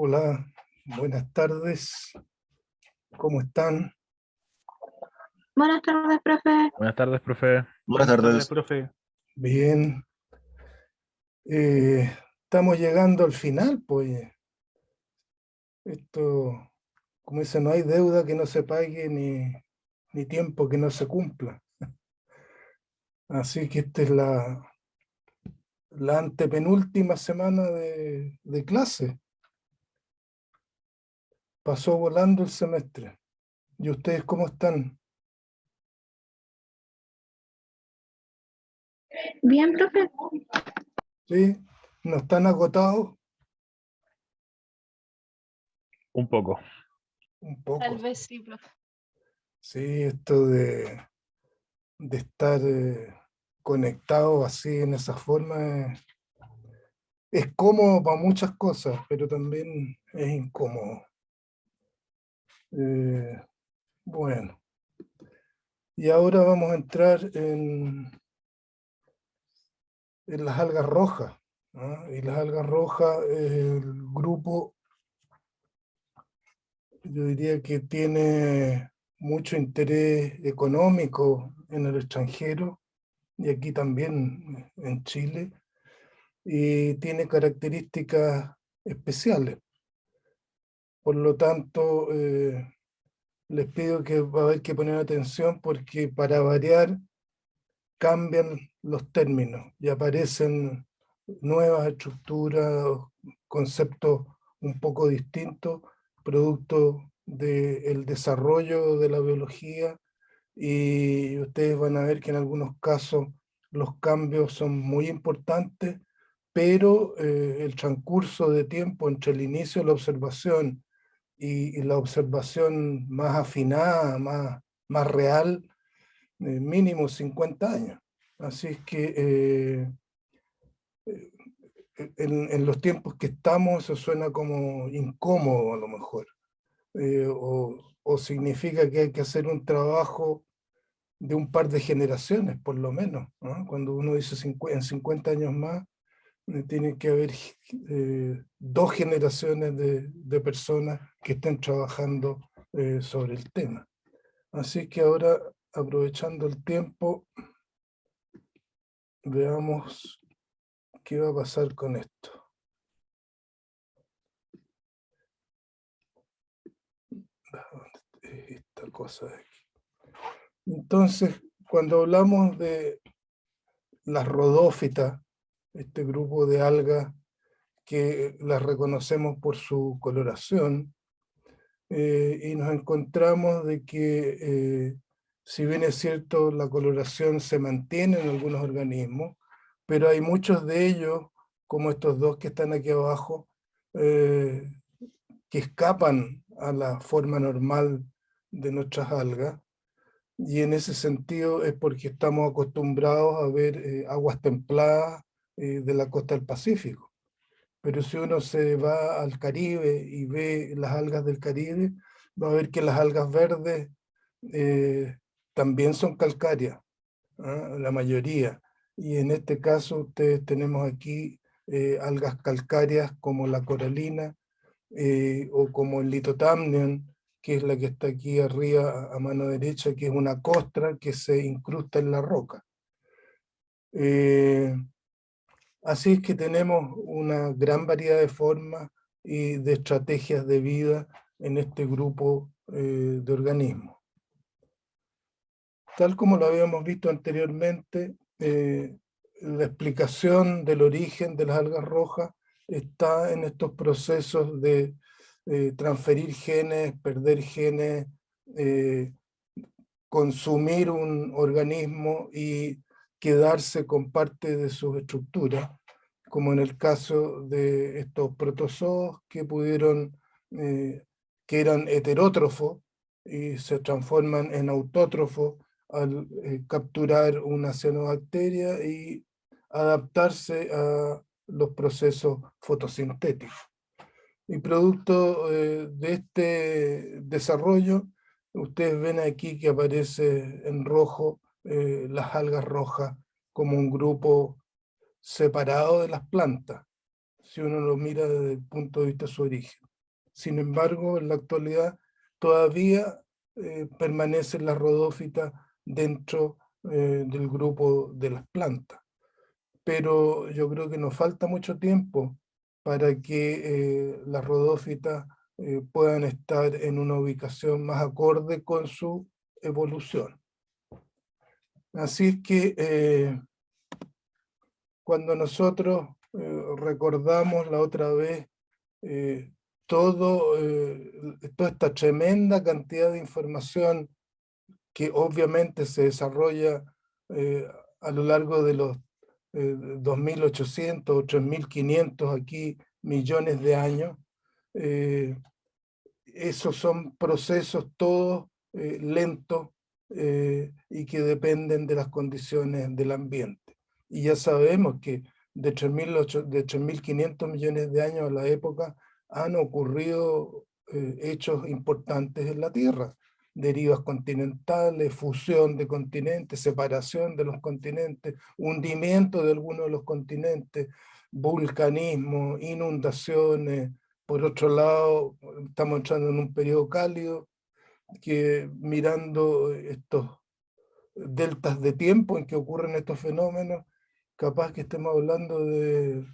Hola, buenas tardes. ¿Cómo están? Buenas tardes, profe. Buenas tardes, profe. Buenas tardes. Profe. Bien. Estamos llegando al final, pues. Esto, como dice, no hay deuda que no se pague ni tiempo que no se cumpla. Así que esta es la antepenúltima semana de clase. Pasó volando el semestre. ¿Y ustedes cómo están? Bien, profe. ¿Sí? ¿No están agotados? Un poco. Un poco. Tal vez sí, profe. Sí, esto de estar conectado así en esa forma es cómodo para muchas cosas, pero también es incómodo. Bueno, y ahora vamos a entrar en las algas rojas, ¿no? Y las algas rojas es el grupo, yo diría que tiene mucho interés económico en el extranjero y aquí también en Chile, y tiene características especiales. Por lo tanto, les pido que va a haber que poner atención porque para variar cambian los términos y aparecen nuevas estructuras, conceptos un poco distintos, producto del desarrollo de la biología, y ustedes van a ver que en algunos casos los cambios son muy importantes, pero el transcurso de tiempo entre el inicio de la observación y la observación más afinada, más real, mínimo 50 años. Así es que en los tiempos que estamos eso suena como incómodo a lo mejor, o significa que hay que hacer un trabajo de un par de generaciones, por lo menos, ¿no? Cuando uno dice en 50 años más, tiene que haber 2 generaciones de personas que estén trabajando sobre el tema. Así que ahora, aprovechando el tiempo, veamos qué va a pasar con esto. Esta cosa de aquí. Entonces, cuando hablamos de las rodófitas, este grupo de algas que las reconocemos por su coloración, y nos encontramos de que si bien es cierto la coloración se mantiene en algunos organismos, pero hay muchos de ellos, como estos dos que están aquí abajo, que escapan a la forma normal de nuestras algas, y en ese sentido es porque estamos acostumbrados a ver aguas templadas de la costa del Pacífico. Pero si uno se va al Caribe y ve las algas del Caribe, va a ver que las algas verdes también son calcáreas, ¿ah? La mayoría. Y en este caso ustedes tenemos aquí algas calcáreas como la coralina o como el Litotamnion, que es la que está aquí arriba a mano derecha, que es una costra que se incrusta en la roca. Así es que tenemos una gran variedad de formas y de estrategias de vida en este grupo de organismos. Tal como lo habíamos visto anteriormente, la explicación del origen de las algas rojas está en estos procesos de transferir genes, perder genes, consumir un organismo y quedarse con parte de sus estructuras, como en el caso de estos protozoos que que eran heterótrofos y se transforman en autótrofos al capturar una cianobacteria y adaptarse a los procesos fotosintéticos. Y producto de este desarrollo, ustedes ven aquí que aparece en rojo las algas rojas como un grupo separado de las plantas, si uno lo mira desde el punto de vista de su origen. Sin embargo, en la actualidad todavía permanecen las rodófitas dentro del grupo de las plantas. Pero yo creo que nos falta mucho tiempo para que las rodófitas puedan estar en una ubicación más acorde con su evolución. Así es que cuando nosotros recordamos la otra vez toda esta tremenda cantidad de información que obviamente se desarrolla a lo largo de los 2.800 o 3.500 aquí millones de años, esos son procesos todos lentos y que dependen de las condiciones del ambiente. Y ya sabemos que de 3.500 millones de años a la época han ocurrido hechos importantes en la Tierra. Derivas continentales, fusión de continentes, separación de los continentes, hundimiento de algunos de los continentes, vulcanismo, inundaciones. Por otro lado, estamos entrando en un periodo cálido que, mirando estos deltas de tiempo en que ocurren estos fenómenos, capaz que estemos hablando de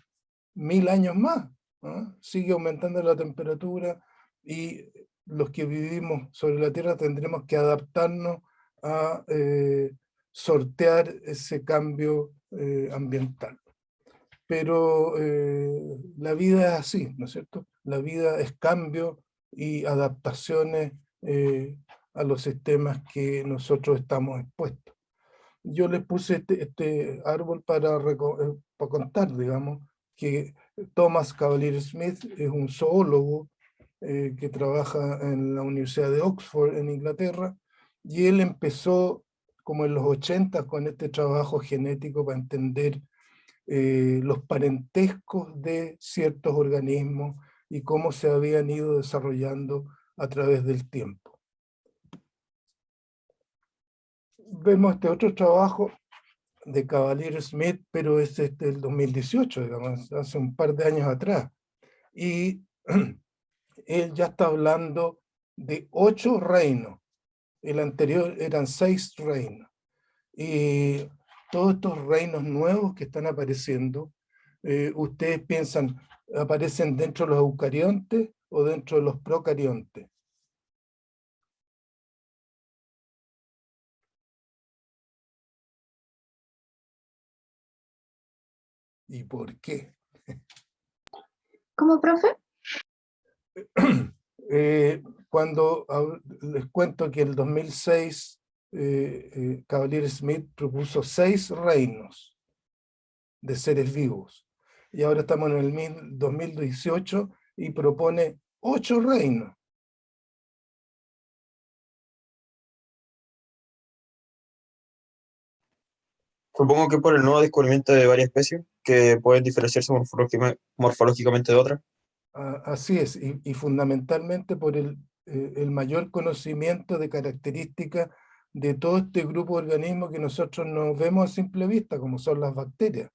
1000 años más, ¿no? Sigue aumentando la temperatura y los que vivimos sobre la Tierra tendremos que adaptarnos a sortear ese cambio ambiental. Pero la vida es así, ¿no es cierto? La vida es cambio y adaptaciones a los sistemas que nosotros estamos expuestos. Yo les puse este árbol para contar, digamos, que Thomas Cavalier Smith es un zoólogo que trabaja en la Universidad de Oxford, en Inglaterra, y él empezó como en los 80 con este trabajo genético para entender los parentescos de ciertos organismos y cómo se habían ido desarrollando a través del tiempo. Vemos este otro trabajo de Cavalier Smith, pero es del 2018, digamos, hace un par de años atrás. Y él ya está hablando de 8 reinos. El anterior eran 6 reinos. Y todos estos reinos nuevos que están apareciendo, ustedes piensan, ¿aparecen dentro de los eucariontes o dentro de los procariontes? ¿Y por qué? ¿Cómo, profe? Cuando les cuento que en el 2006 Cavalier Smith propuso 6 reinos de seres vivos, y ahora estamos en el 2018 y propone 8 reinos. Supongo que por el nuevo descubrimiento de varias especies que pueden diferenciarse morfológicamente de otras. Así es, y fundamentalmente por el mayor conocimiento de características de todo este grupo de organismos que nosotros no vemos a simple vista, como son las bacterias.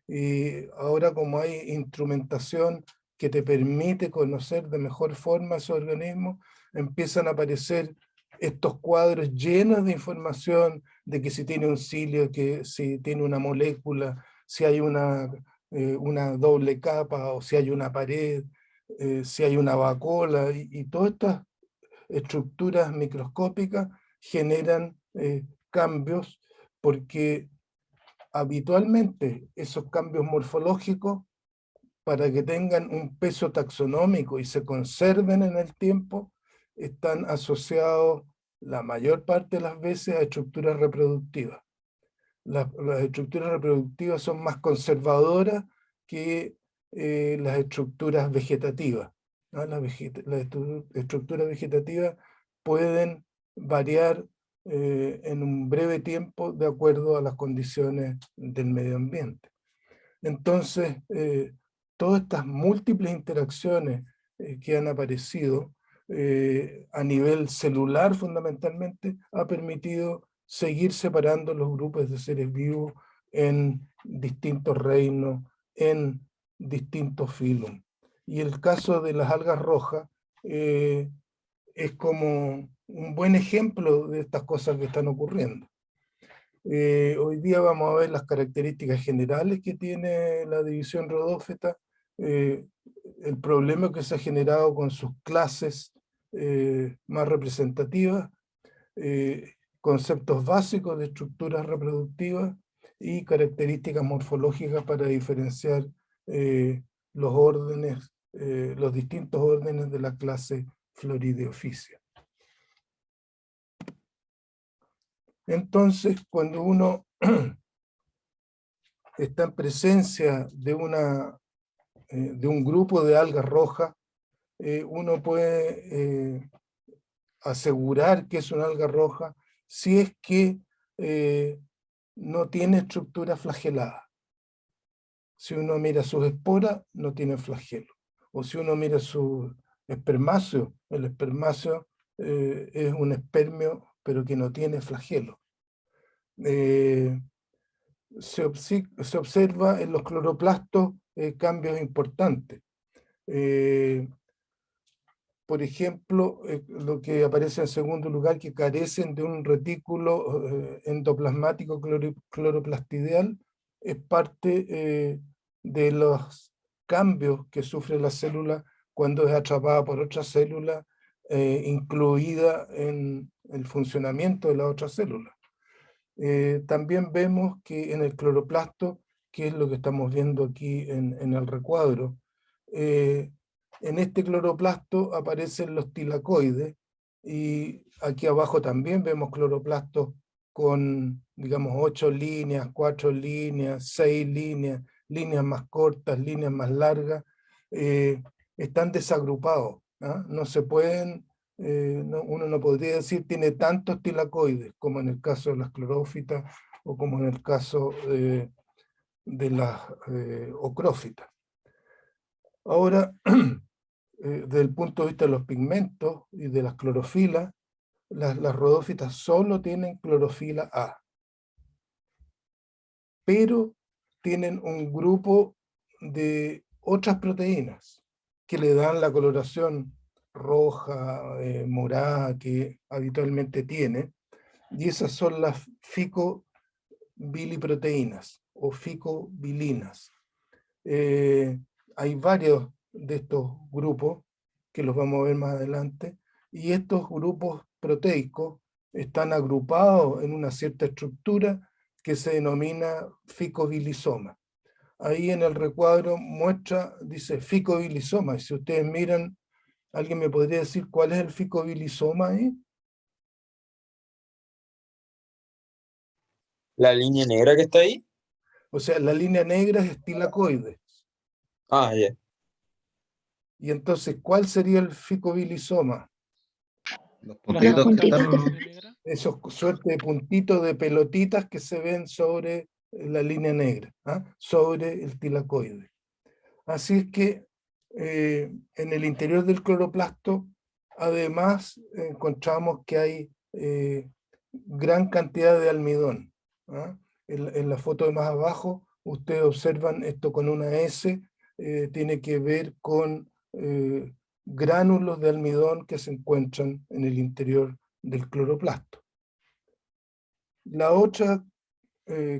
Y ahora, como hay instrumentación que te permite conocer de mejor forma esos organismos, empiezan a aparecer estos cuadros llenos de información de que si tiene un cilio, que si tiene una molécula, si hay una doble capa, o si hay una pared, si hay una vacuola, y todas estas estructuras microscópicas generan cambios, porque habitualmente esos cambios morfológicos, para que tengan un peso taxonómico y se conserven en el tiempo, están asociados la mayor parte de las veces a estructuras reproductivas. Las estructuras reproductivas son más conservadoras que las estructuras vegetativas, ¿no? Las estructuras vegetativas pueden variar en un breve tiempo de acuerdo a las condiciones del medio ambiente. Entonces, todas estas múltiples interacciones que han aparecido a nivel celular fundamentalmente, ha permitido seguir separando los grupos de seres vivos en distintos reinos, en distintos filum. Y el caso de las algas rojas es como un buen ejemplo de estas cosas que están ocurriendo. Hoy día vamos a ver las características generales que tiene la división rodófita, el problema que se ha generado con sus clases más representativas, conceptos básicos de estructuras reproductivas y características morfológicas para diferenciar los órdenes, los distintos órdenes de la clase Florideoficia. Entonces, cuando uno está en presencia de un grupo de algas rojas, uno puede asegurar que es una alga roja si es que no tiene estructura flagelada. Si uno mira sus esporas, no tiene flagelo. O si uno mira su espermacio, el espermacio es un espermio, pero que no tiene flagelo. Se observa en los cloroplastos cambios importantes. Por ejemplo, lo que aparece en segundo lugar, que carecen de un retículo endoplasmático cloroplastidial, es parte de los cambios que sufre la célula cuando es atrapada por otra célula, incluida en el funcionamiento de la otra célula. También vemos que en el cloroplasto, que es lo que estamos viendo aquí en el recuadro, en este cloroplasto aparecen los tilacoides, y aquí abajo también vemos cloroplastos con, digamos, 8 líneas, 4 líneas, 6 líneas, líneas más cortas, líneas más largas, están desagrupados, ¿ah? No se pueden, uno no podría decir tiene tantos tilacoides, como en el caso de las clorófitas, o como en el caso de las ocrófitas. Ahora, desde el punto de vista de los pigmentos y de las clorofilas, las rodófitas solo tienen clorofila A, pero tienen un grupo de otras proteínas que le dan la coloración roja, morada que habitualmente tiene, y esas son las ficobiliproteínas o ficobilinas. Hay varios de estos grupos que los vamos a ver más adelante, y estos grupos proteicos están agrupados en una cierta estructura que se denomina ficobilisoma. Ahí en el recuadro muestra, dice ficobilisoma, y si ustedes miran, ¿alguien me podría decir cuál es el ficobilisoma ahí? La línea negra que está ahí. O sea, la línea negra es tilacoide. Ah, ya. Y entonces, ¿cuál sería el ficobilisoma? Los Los puntitos que puntitos están. que Esos suerte de puntitos de pelotitas que se ven sobre la línea negra, ¿ah? Sobre el tilacoide. Así es que en el interior del cloroplasto, además, encontramos que hay gran cantidad de almidón, ¿ah? En la foto de más abajo, ustedes observan esto con una S, tiene que ver con gránulos de almidón que se encuentran en el interior del cloroplasto. La otra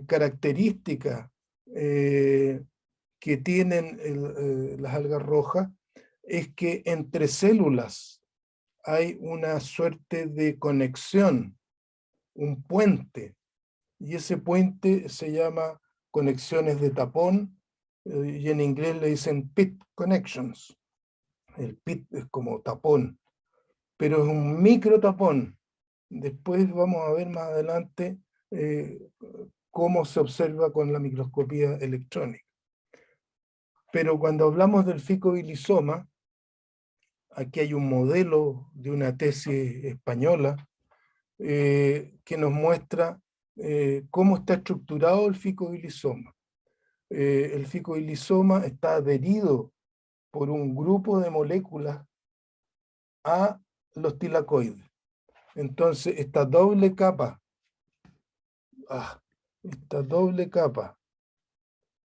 característica que tienen las algas rojas es que entre células hay una suerte de conexión, un puente, y ese puente se llama conexiones de tapón, y en inglés le dicen pit connections. El pit es como tapón, pero es un micro tapón. Después vamos a ver más adelante cómo se observa con la microscopía electrónica. Pero cuando hablamos del ficobilisoma, aquí hay un modelo de una tesis española que nos muestra cómo está estructurado el ficobilisoma. El ficobilisoma está adherido por un grupo de moléculas a los tilacoides. Entonces, esta doble capa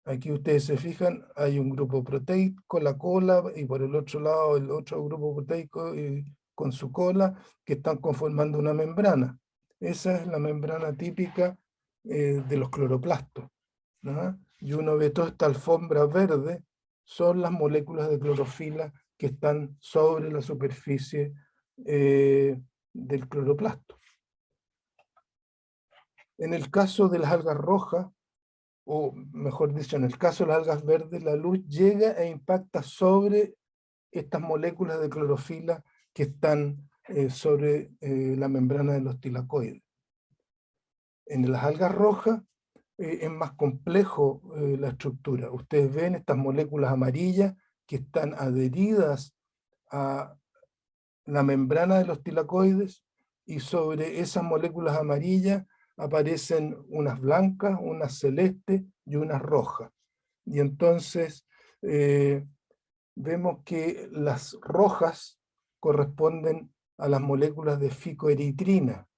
Aquí ustedes se fijan, hay un grupo proteico, la cola, y por el otro lado el otro grupo proteico con su cola, que están conformando una membrana. Esa es la membrana típica de los cloroplastos, ¿no? Y uno ve toda esta alfombra verde, son las moléculas de clorofila que están sobre la superficie del cloroplasto. En el caso de las algas rojas, o mejor dicho, en el caso de las algas verdes, la luz llega e impacta sobre estas moléculas de clorofila que están sobre la membrana de los tilacoides. En las algas rojas es más complejo la estructura. Ustedes ven estas moléculas amarillas que están adheridas a la membrana de los tilacoides, y sobre esas moléculas amarillas aparecen unas blancas, unas celestes y unas rojas. Y entonces vemos que las rojas corresponden a las moléculas de ficoeritrina.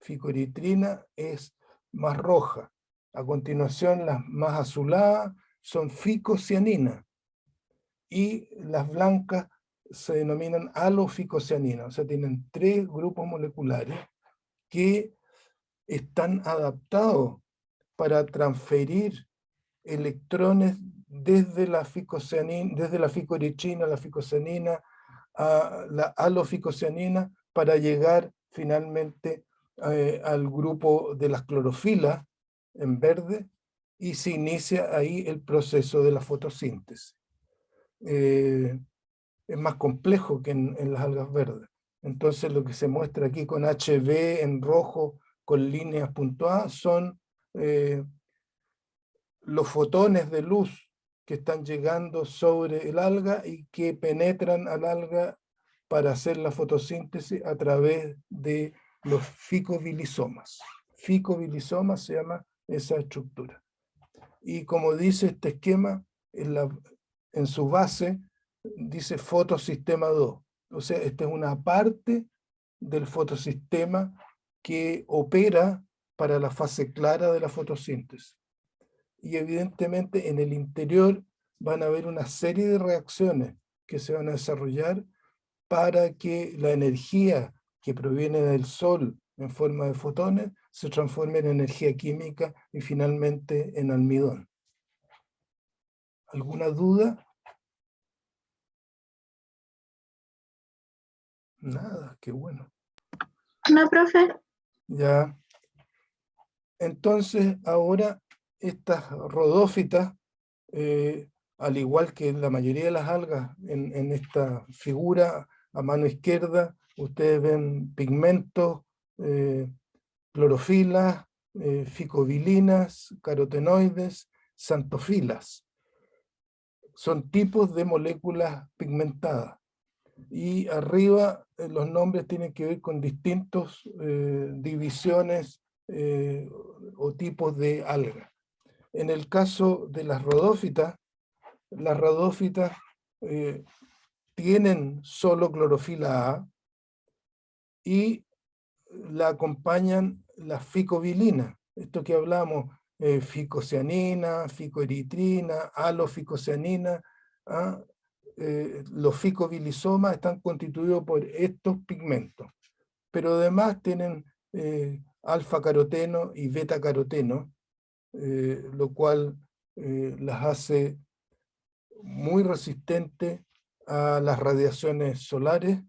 Ficoeritrina es más roja. A continuación, las más azuladas son ficocianina, y las blancas se denominan aloficocianina. O sea, tienen 3 grupos moleculares que están adaptados para transferir electrones desde la ficocianina, desde la ficoeritrina, la ficocianina, a la aloficocianina, para llegar finalmente al grupo de las clorofilas en verde, y se inicia ahí el proceso de la fotosíntesis. Es más complejo que en las algas verdes. Entonces lo que se muestra aquí con HB en rojo, con líneas puntuadas, son los fotones de luz que están llegando sobre el alga y que penetran al alga para hacer la fotosíntesis a través de los ficobilisomas. Ficobilisomas se llama esa estructura. Y como dice este esquema, en su base dice fotosistema 2. O sea, esta es una parte del fotosistema que opera para la fase clara de la fotosíntesis. Y evidentemente en el interior van a haber una serie de reacciones que se van a desarrollar para que la energía que proviene del sol en forma de fotones se transforme en energía química y finalmente en almidón. ¿Alguna duda? Nada, qué bueno. No, profe. Ya. Entonces, ahora estas rodófitas, al igual que la mayoría de las algas en esta figura a mano izquierda, ustedes ven pigmentos, clorofilas, ficobilinas, carotenoides, xantofilas. Son tipos de moléculas pigmentadas. Y arriba los nombres tienen que ver con distintas divisiones o tipos de algas. En el caso de las rodófitas tienen solo clorofila A y la acompañan las ficobilinas. Esto que hablamos, ficocianina, ficoeritrina, aloficocianina, ¿ah? Los ficobilisomas están constituidos por estos pigmentos, pero además tienen alfa-caroteno y beta-caroteno, lo cual las hace muy resistentes a las radiaciones solares,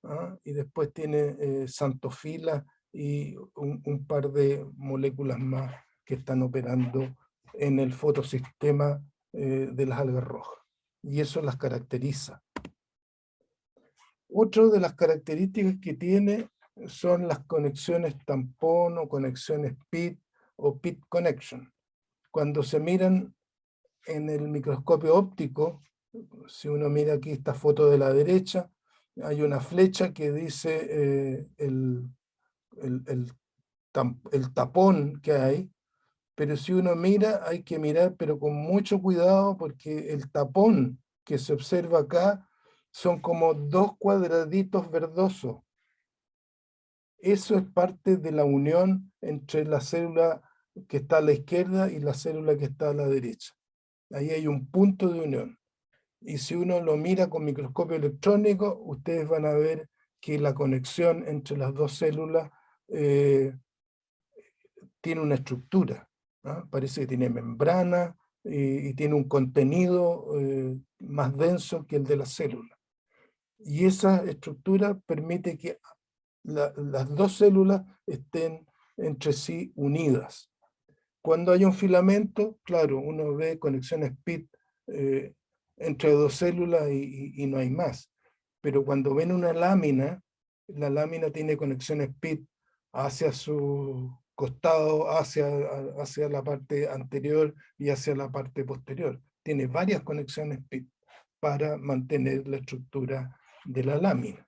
¿ah? Y después tiene xantofila y un par de moléculas más que están operando en el fotosistema de las algas rojas. Y eso las caracteriza. Otra de las características que tiene son las conexiones tampón o conexiones PIT o PIT connection. Cuando se miran en el microscopio óptico, si uno mira aquí esta foto de la derecha, hay una flecha que dice el tapón que hay, pero si uno mira, hay que mirar pero con mucho cuidado, porque el tapón que se observa acá son como 2 cuadraditos verdosos. Eso es parte de la unión entre la célula que está a la izquierda y la célula que está a la derecha. Ahí hay un punto de unión. Y si uno lo mira con microscopio electrónico, ustedes van a ver que la conexión entre las dos células tiene una estructura, ¿no? Parece que tiene membrana y tiene un contenido más denso que el de la célula. Y esa estructura permite que las dos células estén entre sí unidas. Cuando hay un filamento, claro, uno ve conexiones PIT entre dos células y no hay más. Pero cuando ven una lámina, la lámina tiene conexiones PIT hacia su costado, hacia la parte anterior y hacia la parte posterior. Tiene varias conexiones PIT para mantener la estructura de la lámina.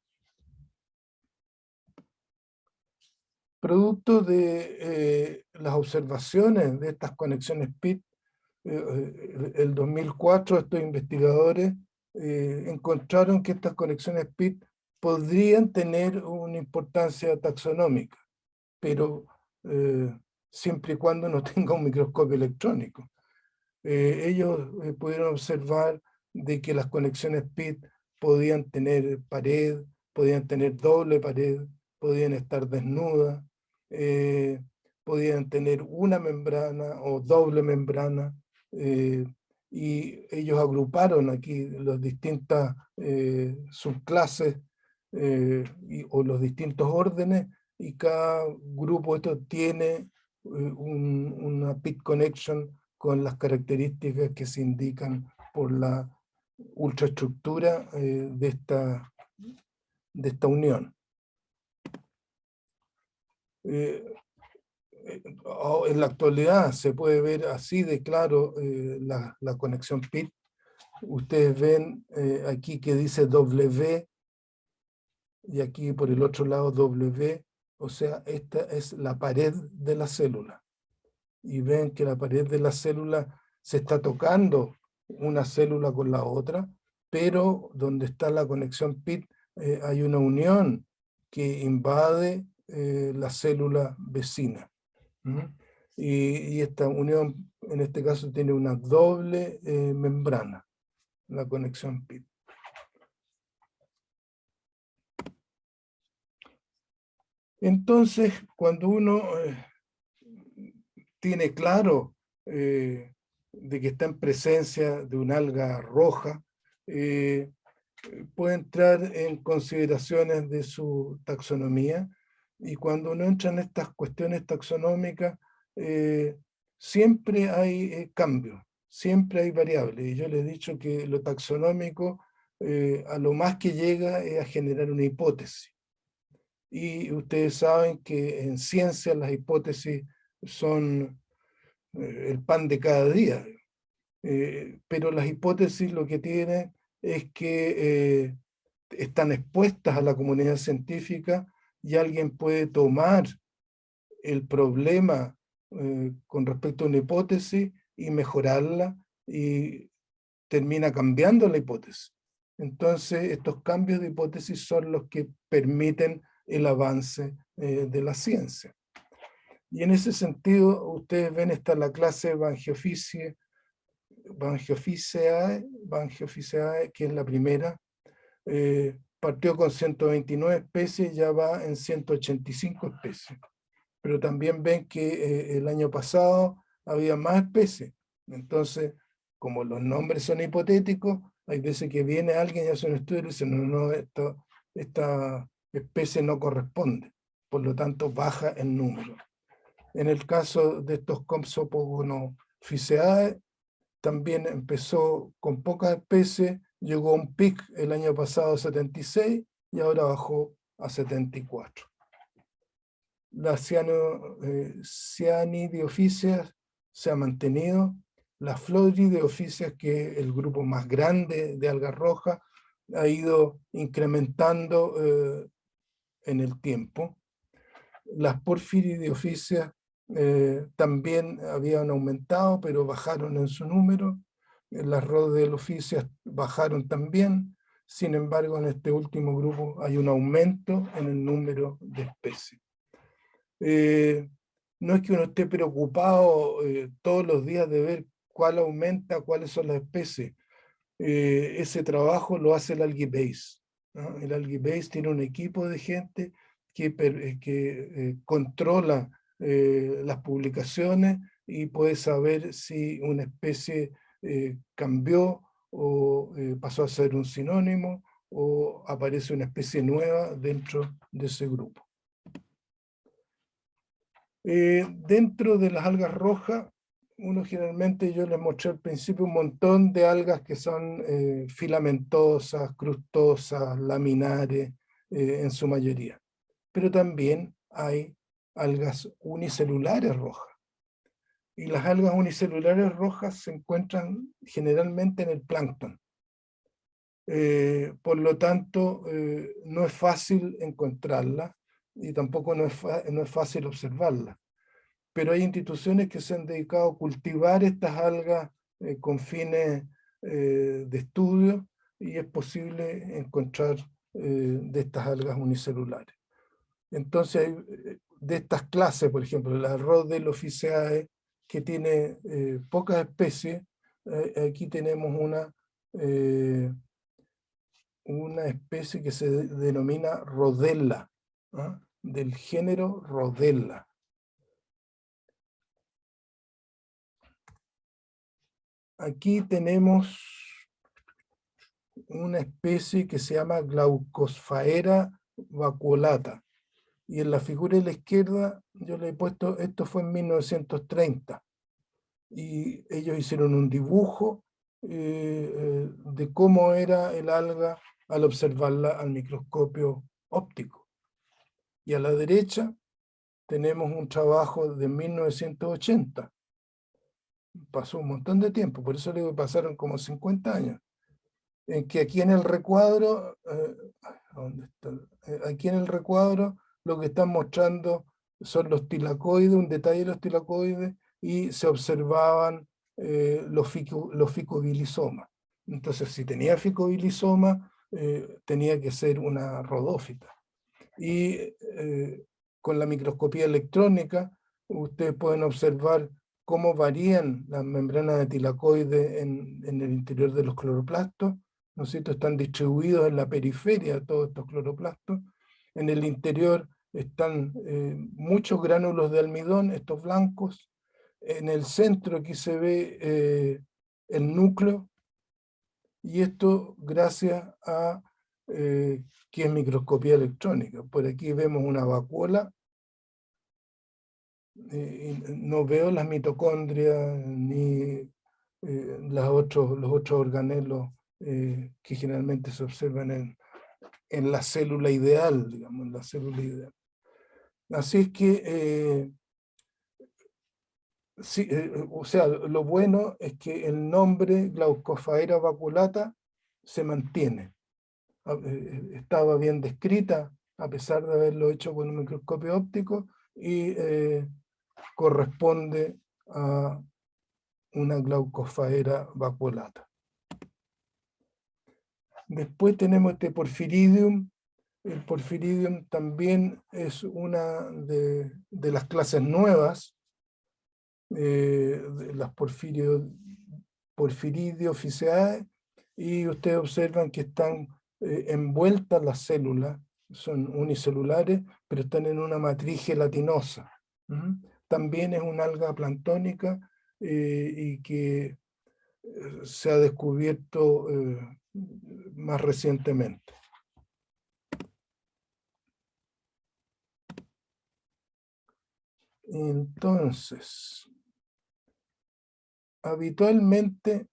Producto de las observaciones de estas conexiones PIT, el 2004 estos investigadores encontraron que estas conexiones PIT podrían tener una importancia taxonómica, pero siempre y cuando no tenga un microscopio electrónico. Ellos pudieron observar de que las conexiones PIT podían tener pared, podían tener doble pared, podían estar desnudas, podían tener una membrana o doble membrana, y ellos agruparon aquí las distintas subclases o los distintos órdenes, y cada grupo esto tiene una PIT connection con las características que se indican por la ultraestructura de esta unión. En la actualidad se puede ver así de claro la conexión PIT. Ustedes ven aquí que dice W y aquí por el otro lado W, o sea, esta es la pared de la célula. Y ven que la pared de la célula se está tocando una célula con la otra, pero donde está la conexión PIT hay una unión que invade la célula vecina. Y esta unión, en este caso, tiene una doble membrana, la conexión PIT. Entonces, cuando uno tiene claro de que está en presencia de una alga roja, puede entrar en consideraciones de su taxonomía, y cuando uno entra en estas cuestiones taxonómicas, siempre hay cambios, siempre hay variables, y yo les he dicho que lo taxonómico a lo más que llega es a generar una hipótesis. Y ustedes saben que en ciencia las hipótesis son el pan de cada día. Pero las hipótesis lo que tienen es que están expuestas a la comunidad científica, y alguien puede tomar el problema con respecto a una hipótesis y mejorarla, y termina cambiando la hipótesis. Entonces, estos cambios de hipótesis son los que permiten el avance de la ciencia. Y en ese sentido, ustedes ven, está la clase Bangiophyceae, que es la primera. Partió con 129 especies, ya va en 185 especies. Pero también ven que el año pasado había más especies. Entonces, como los nombres son hipotéticos, hay veces que viene alguien y hace un estudio y dice, no, esta especie no corresponde. Por lo tanto, baja en número. En el caso de estos Compsognathophyceae, también empezó con pocas especies, llegó a un pic el año pasado 76 y ahora bajó a 74. Las Cyanidiophysas se ha mantenido. Las Florideophysas, que es el grupo más grande de algas rojas, ha ido incrementando en el tiempo. Las Porphyridiophysias también habían aumentado, pero bajaron en su número. Las Rhodelophysias bajaron también. Sin embargo, en este último grupo hay un aumento en el número de especies. No es que uno esté preocupado todos los días de ver cuál aumenta, cuáles son las especies. Ese trabajo lo hace el AlgaeBase, ¿no? El AlgaeBase tiene un equipo de gente que controla las publicaciones y puede saber si una especie cambió o pasó a ser un sinónimo o aparece una especie nueva dentro de ese grupo. Dentro de las algas rojas, uno generalmente, yo les mostré al principio un montón de algas que son filamentosas, crustosas, laminares, en su mayoría. Pero también hay algas unicelulares rojas. Y las algas unicelulares rojas se encuentran generalmente en el plancton. Por lo tanto, no es fácil encontrarlas y tampoco no es fácil observarlas. Pero hay instituciones que se han dedicado a cultivar estas algas con fines de estudio y es posible encontrar de estas algas unicelulares. Entonces, de estas clases, por ejemplo, la Rhodylophyceae, que tiene pocas especies, aquí tenemos una especie que se denomina Rhodella, ¿ah? Del género Rhodella. Aquí tenemos una especie que se llama Glaucosphaera vacuolata. Y en la figura de la izquierda yo le he puesto, esto fue en 1930. Y ellos hicieron un dibujo de cómo era el alga al observarla al microscopio óptico. Y a la derecha tenemos un trabajo de 1980. Pasó un montón de tiempo, por eso le digo que pasaron como 50 años. En que aquí en el recuadro, ¿dónde está? Aquí en el recuadro lo que están mostrando son los tilacoides, un detalle de los tilacoides, y se observaban los ficobilisomas. Entonces, si tenía ficobilisoma, tenía que ser una rodófita. Y con la microscopía electrónica, ustedes pueden observar cómo varían las membranas de tilacoides en el interior de los cloroplastos, ¿no es cierto? Están distribuidos en la periferia todos estos cloroplastos. En el interior están muchos gránulos de almidón, estos blancos. En el centro aquí se ve el núcleo, y esto gracias a que es microscopía electrónica. Por aquí vemos una vacuola. No veo las mitocondrias ni los otros organelos que generalmente se observan en la célula ideal, digamos, en la célula ideal. Así es que, sí, o sea, lo bueno es que el nombre Glaucosphaera vacuolata se mantiene. Estaba bien descrita, a pesar de haberlo hecho con un microscopio óptico, y corresponde a una Glaucosphaera vacuolata. Después tenemos este Porphyridium. El Porphyridium también es una de las clases nuevas, de las Porphyridiophyceae, y ustedes observan que están envueltas las células, son unicelulares, pero están en una matriz gelatinosa. También es una alga planctónica y que se ha descubierto más recientemente. Entonces, habitualmente,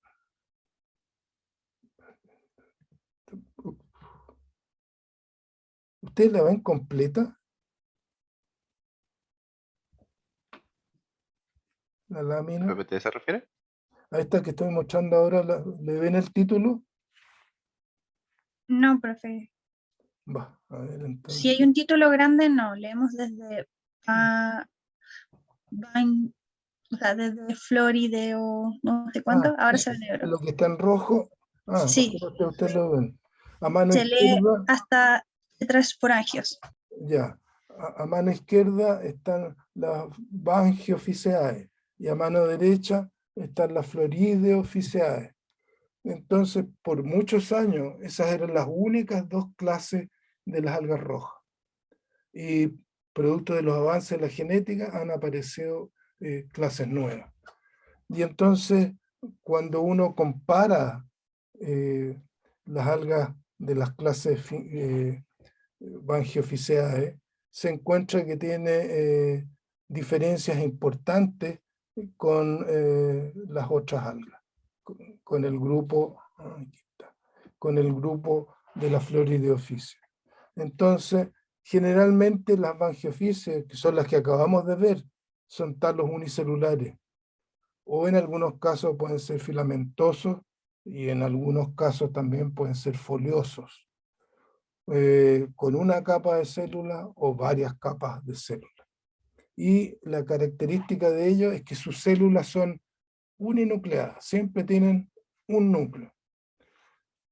¿ustedes la ven completa? La lámina. ¿A qué se refiere? A esta que estoy mostrando ahora, ¿le ven el título? No, profe. Va, a ver entonces. Si hay un título grande, no. Leemos desde o sea, desde Florideo, no sé cuánto, ahora se lee. Lo que está en rojo, Sí. Ustedes lo ven. A mano Se lee izquierda, hasta letras esporangios. ya, a mano izquierda están las Bangiophyceae, y a mano derecha están las Floridae officeae. Entonces, por muchos años, esas eran las únicas dos clases de las algas rojas. Y producto de los avances de la genética han aparecido clases nuevas. Y entonces, cuando uno compara las algas de las clases Bangiophyceae, se encuentra que tiene diferencias importantes con las otras algas, con el grupo, aquí está, con el grupo de la Floridae office. Entonces, generalmente las Bangiophyceae, que son las que acabamos de ver, son talos unicelulares, o en algunos casos pueden ser filamentosos, y en algunos casos también pueden ser foliosos, con una capa de célula o varias capas de célula. Y la característica de ellos es que sus células son uninucleadas, siempre tienen un núcleo.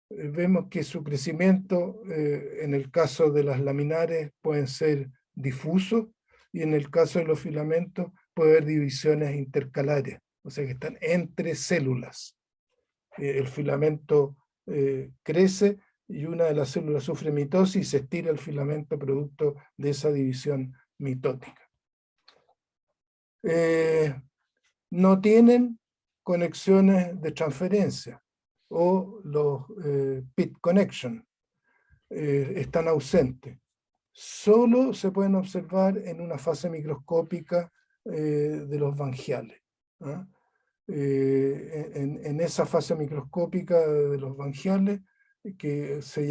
Vemos que su crecimiento, en el caso de las laminares, pueden ser difusos, y en el caso de los filamentos puede haber divisiones intercalares, o sea que están entre células. El filamento crece y una de las células sufre mitosis y se estira el filamento producto de esa división mitótica. No tienen conexiones de transferencia, o los pit connection, están ausentes. Solo se pueden observar en una fase microscópica de los bangiales. ¿Ah? En esa fase microscópica de los bangiales, que se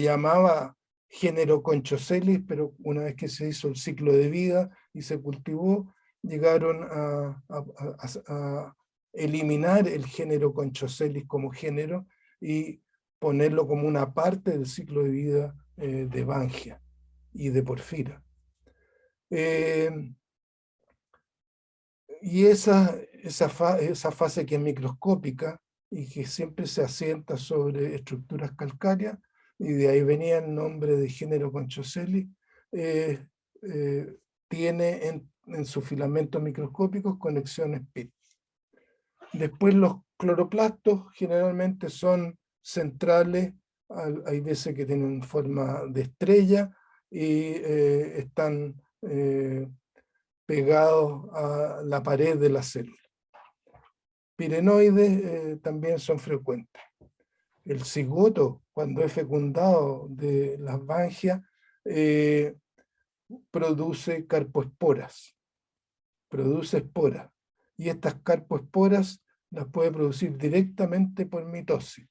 llamaba género Conchocelis, pero una vez que se hizo el ciclo de vida y se cultivó, llegaron a eliminar el género Conchocelis como género y ponerlo como una parte del ciclo de vida de Bangia y de Porfira. Y esa fase que es microscópica y que siempre se asienta sobre estructuras calcáreas, y de ahí venía el nombre de género Conchocelis, tiene en sus filamentos microscópicos conexiones PIT. Después los cloroplastos generalmente son centrales, hay veces que tienen forma de estrella y están pegados a la pared de la célula. Pirenoides también son frecuentes. El cigoto, cuando es fecundado de las bangias, produce carpoesporas, produce esporas, y estas carpoesporas las puede producir directamente por mitosis.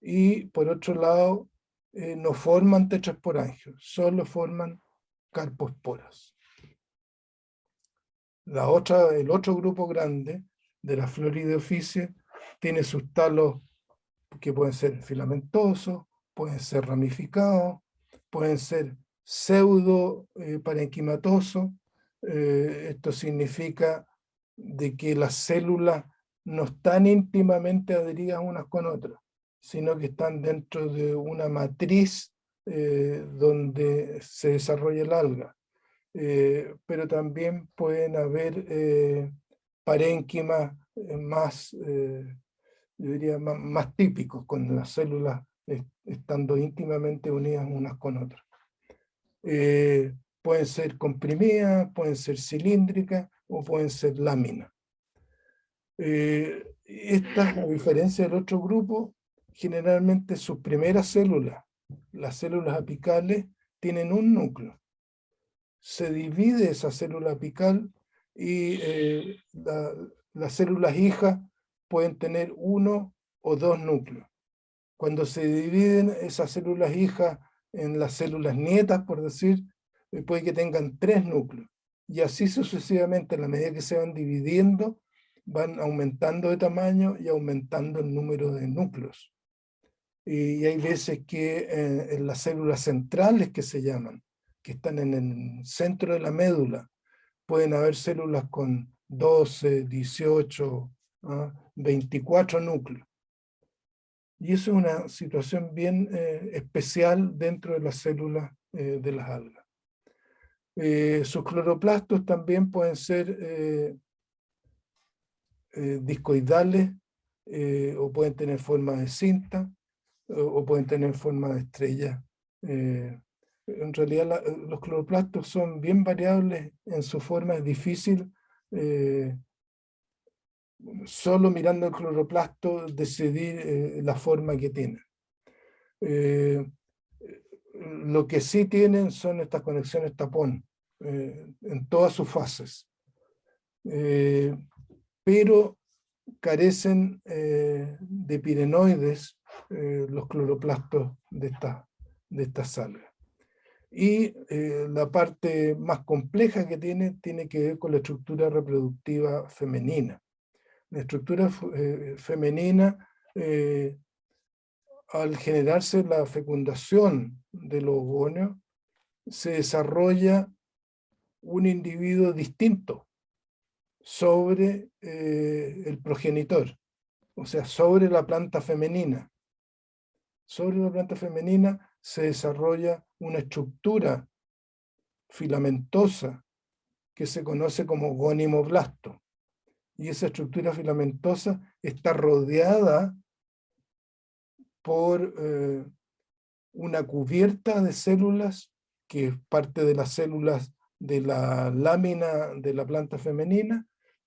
Y por otro lado, no forman tetrasporangios, solo forman carpoesporas. El otro grupo grande de la Floridae office tiene sus talos que pueden ser filamentosos, pueden ser ramificados, pueden ser pseudo parenquimatosos. Esto significa de que las células no están íntimamente adheridas unas con otras, sino que están dentro de una matriz donde se desarrolla el alga. Pero también pueden haber parénquimas más, yo diría, más típicos, con las células estando íntimamente unidas unas con otras. Pueden ser comprimidas, pueden ser cilíndricas o pueden ser láminas. Estas, a diferencia del otro grupo, generalmente sus primeras células, las células apicales, tienen un núcleo. Se divide esa célula apical y las células hijas pueden tener uno o dos núcleos. Cuando se dividen esas células hijas en las células nietas, por decir, puede que tengan 3 núcleos. Y así sucesivamente, a la medida que se van dividiendo, van aumentando de tamaño y aumentando el número de núcleos. Y hay veces que en las células centrales, que se llaman, que están en el centro de la médula, pueden haber células con 12, 18, 24 núcleos. Y eso es una situación bien especial dentro de las células de las algas. Sus cloroplastos también pueden ser discoidales, o pueden tener forma de cinta, o pueden tener forma de estrella. En realidad los cloroplastos son bien variables en su forma, es difícil solo mirando el cloroplasto decidir la forma que tiene. Lo que sí tienen son estas conexiones tapón en todas sus fases, pero carecen de pirenoides los cloroplastos de estas algas. Y la parte más compleja que tiene que ver con la estructura reproductiva femenina. La estructura femenina, al generarse la fecundación de los ovocitos, se desarrolla un individuo distinto sobre el progenitor, o sea, sobre la planta femenina. Sobre la planta femenina se desarrolla una estructura filamentosa que se conoce como gonimoblasto. Y esa estructura filamentosa está rodeada por una cubierta de células, que es parte de las células de la lámina de la planta femenina,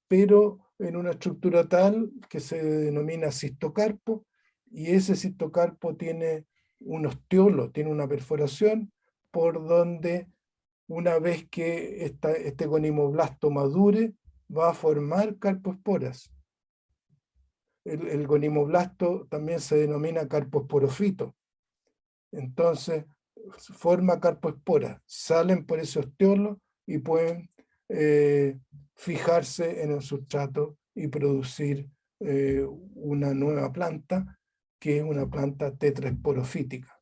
pero en una estructura tal que se denomina cistocarpo, y ese cistocarpo tiene un ostiolo, tiene una perforación, por donde una vez que este gonimoblasto madure, va a formar carpoesporas. El gonimoblasto también se denomina carpoesporofito. Entonces, forma carpoesporas, salen por ese ostiolo y pueden fijarse en el sustrato y producir una nueva planta, que es una planta tetraesporofítica.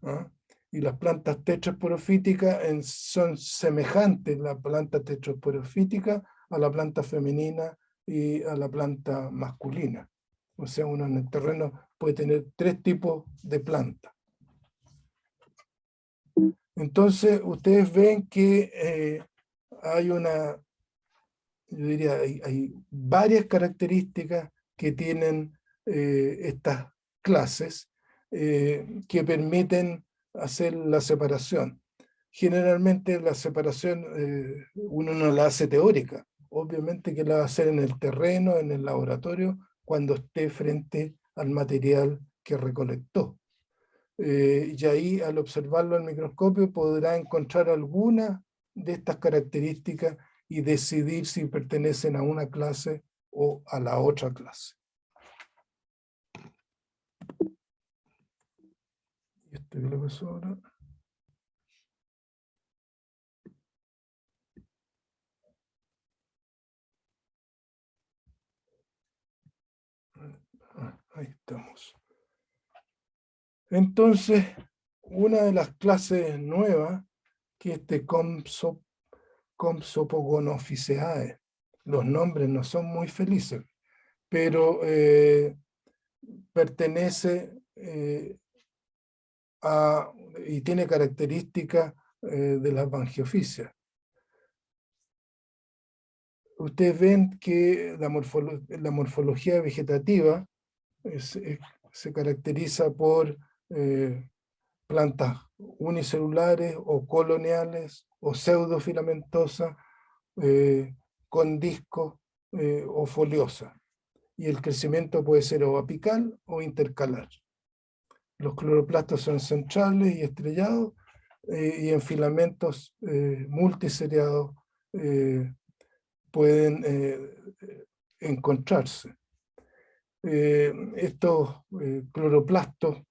¿Ah? Y las plantas tetraesporofíticas son semejantes, la planta tetraesporofítica, a la planta femenina y a la planta masculina. O sea, uno en el terreno puede tener 3 tipos de plantas. Entonces, ustedes ven que hay una, yo diría, hay varias características que tienen estas clases que permiten hacer la separación. Generalmente la separación uno no la hace teórica, obviamente que la va a hacer en el terreno, en el laboratorio, cuando esté frente al material que recolectó. Y ahí, al observarlo al microscopio, podrá encontrar alguna de estas características y decidir si pertenecen a una clase o a la otra clase. ¿Y esto qué le pasó ahora? Ahí estamos. Entonces, una de las clases nuevas, que es Compsognathophyceae. Los nombres no son muy felices, pero pertenece y tiene características de las Bangiophyceae. Ustedes ven que la morfología vegetativa se caracteriza por plantas unicelulares o coloniales o pseudofilamentosas con discos o foliosas. Y el crecimiento puede ser o apical o intercalar. Los cloroplastos son centrales y estrellados, y en filamentos multiseriados pueden encontrarse. Estos cloroplastos,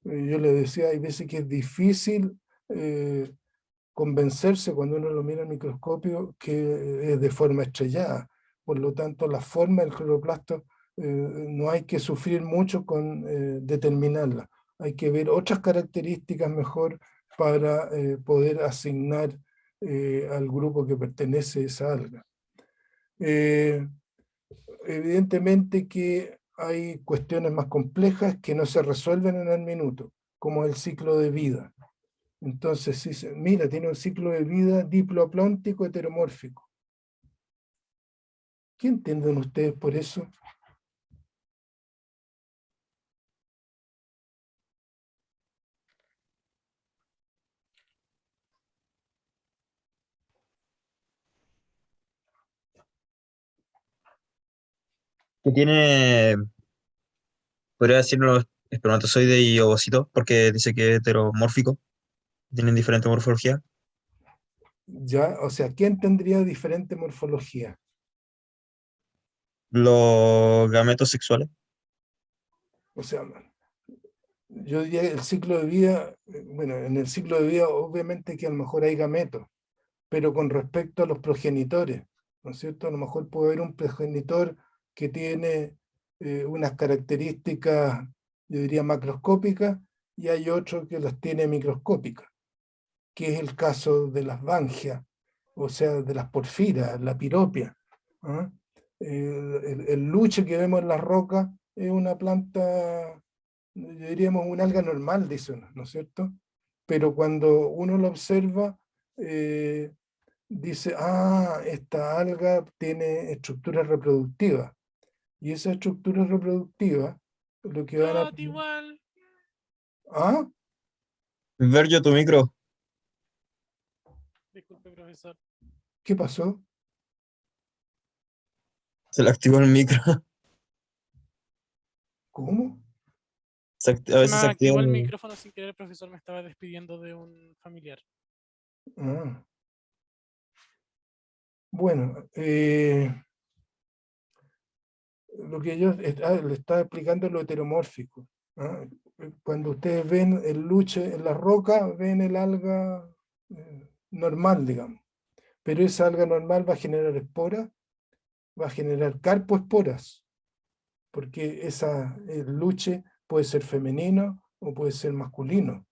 yo les decía, hay veces que es difícil convencerse cuando uno lo mira al microscopio que es de forma estrellada. Por lo tanto, la forma del cloroplasto no hay que sufrir mucho con determinarla. Hay que ver otras características mejor para poder asignar al grupo que pertenece a esa alga. Evidentemente que hay cuestiones más complejas que no se resuelven en el minuto, como el ciclo de vida. Entonces, si mira, tiene un ciclo de vida diploaplóntico heteromórfico. ¿Qué entienden ustedes por eso? Que tiene, podría decirlo, espermatozoide y ovocito, porque dice que es heteromórfico, tienen diferente morfología. Ya, o sea, ¿quién tendría diferente morfología? Los gametos sexuales. O sea, yo diría el ciclo de vida, bueno, en el ciclo de vida obviamente que a lo mejor hay gametos, pero con respecto a los progenitores, ¿no es cierto? A lo mejor puede haber un progenitor que tiene unas características, yo diría, macroscópicas, y hay otro que las tiene microscópicas, que es el caso de las bangias, o sea, de las porfiras, la piropia. ¿Ah? El luche que vemos en las rocas es una planta, diríamos, un alga normal, dicen, ¿no es cierto? Pero cuando uno lo observa, dice, ah, esta alga tiene estructuras reproductivas. Y esas estructuras reproductivas, lo que van a... God, igual. ¿Ah? Vergio, tu micro, Disculpe, profesor. ¿Qué pasó? se le activó el micro. ¿Cómo? A Se me veces se activa activó el el... micrófono sin querer, profesor. Me estaba despidiendo de un familiar. Ah. Bueno, lo que yo le estaba explicando es lo heteromórfico. ¿Ah? Cuando ustedes ven el luche en la roca, ven el alga normal, digamos. Pero esa alga normal va a generar esporas, va a generar carpoesporas, porque el luche puede ser femenino o puede ser masculino.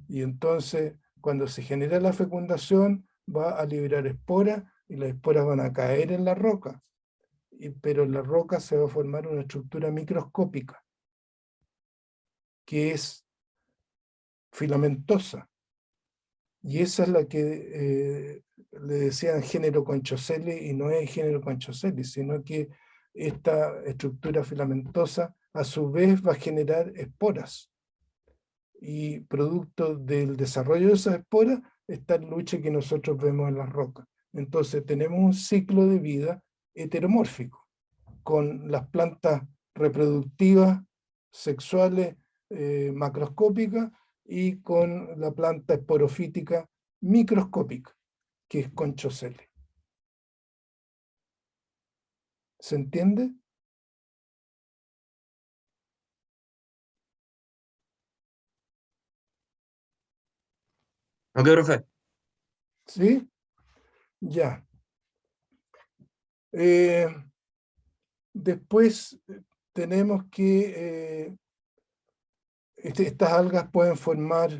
Y entonces, cuando se genera la fecundación, va a liberar esporas y las esporas van a caer en la roca. Pero en la roca se va a formar una estructura microscópica, que es filamentosa. Y esa es la que le decían género Conchocelli, y no es género Conchocelli, sino que esta estructura filamentosa a su vez va a generar esporas. Y producto del desarrollo de esas esporas está el luche que nosotros vemos en las rocas. Entonces tenemos un ciclo de vida heteromórfico, con las plantas reproductivas, sexuales, macroscópicas, y con la planta esporofítica microscópica, que es Conchocelli. ¿Se entiende? Ok, profe. ¿Sí? Ya. Después tenemos que estas algas pueden formar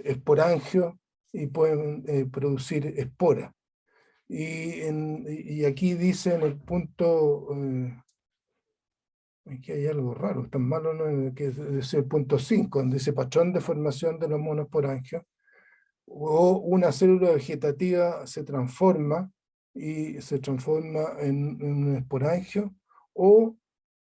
esporangios y pueden producir esporas. Y aquí dice en el punto, aquí hay algo raro, tan malo, ¿no? Que es el punto 5, donde dice patrón de formación de los monoesporangios, o una célula vegetativa se transforma en un esporangio, o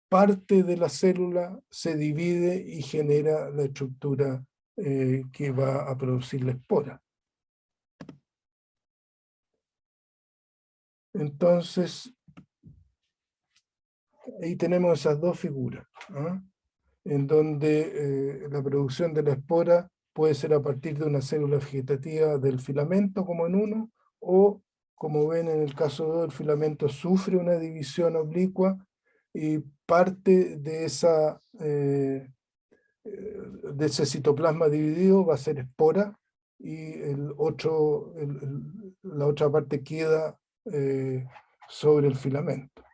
parte de la célula se divide y genera la estructura que va a producir la espora. Entonces, ahí tenemos esas dos figuras, ¿ah? En donde la producción de la espora puede ser a partir de una célula vegetativa del filamento, como en uno, o, como ven en el caso del filamento, sufre una división oblicua y parte de ese citoplasma dividido va a ser espora, y la otra parte queda sobre el filamento.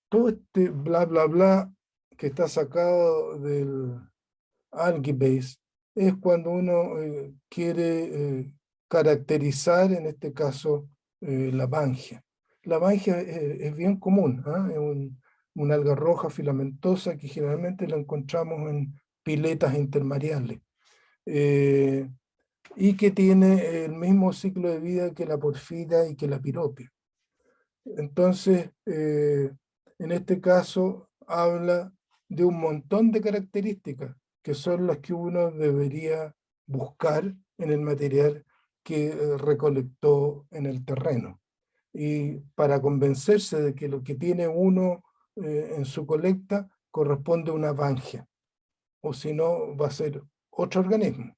Todo este bla bla bla que está sacado del AlgaBase es cuando uno quiere caracterizar, en este caso, la Bangia. La Bangia es bien común, ¿ah? Es una alga roja filamentosa que generalmente la encontramos en piletas intermareales. y que tiene el mismo ciclo de vida que la porfira y que la piropia. Entonces, en este caso, habla de un montón de características que son las que uno debería buscar en el material que recolectó en el terreno. Y para convencerse de que lo que tiene uno en su colecta corresponde a una bangia, o si no, va a ser otro organismo.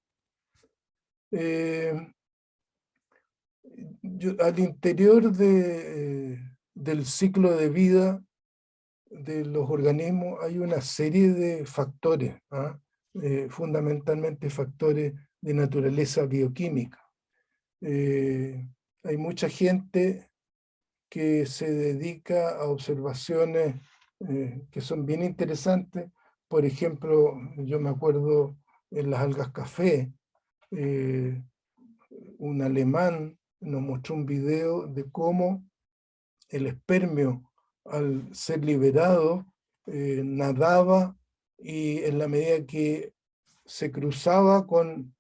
Al interior del ciclo de vida de los organismos hay una serie de factores, fundamentalmente factores de naturaleza bioquímica. Hay mucha gente que se dedica a observaciones que son bien interesantes. Por ejemplo, yo me acuerdo en las algas café, un alemán nos mostró un video de cómo el espermio, al ser liberado, nadaba, y en la medida que se cruzaba con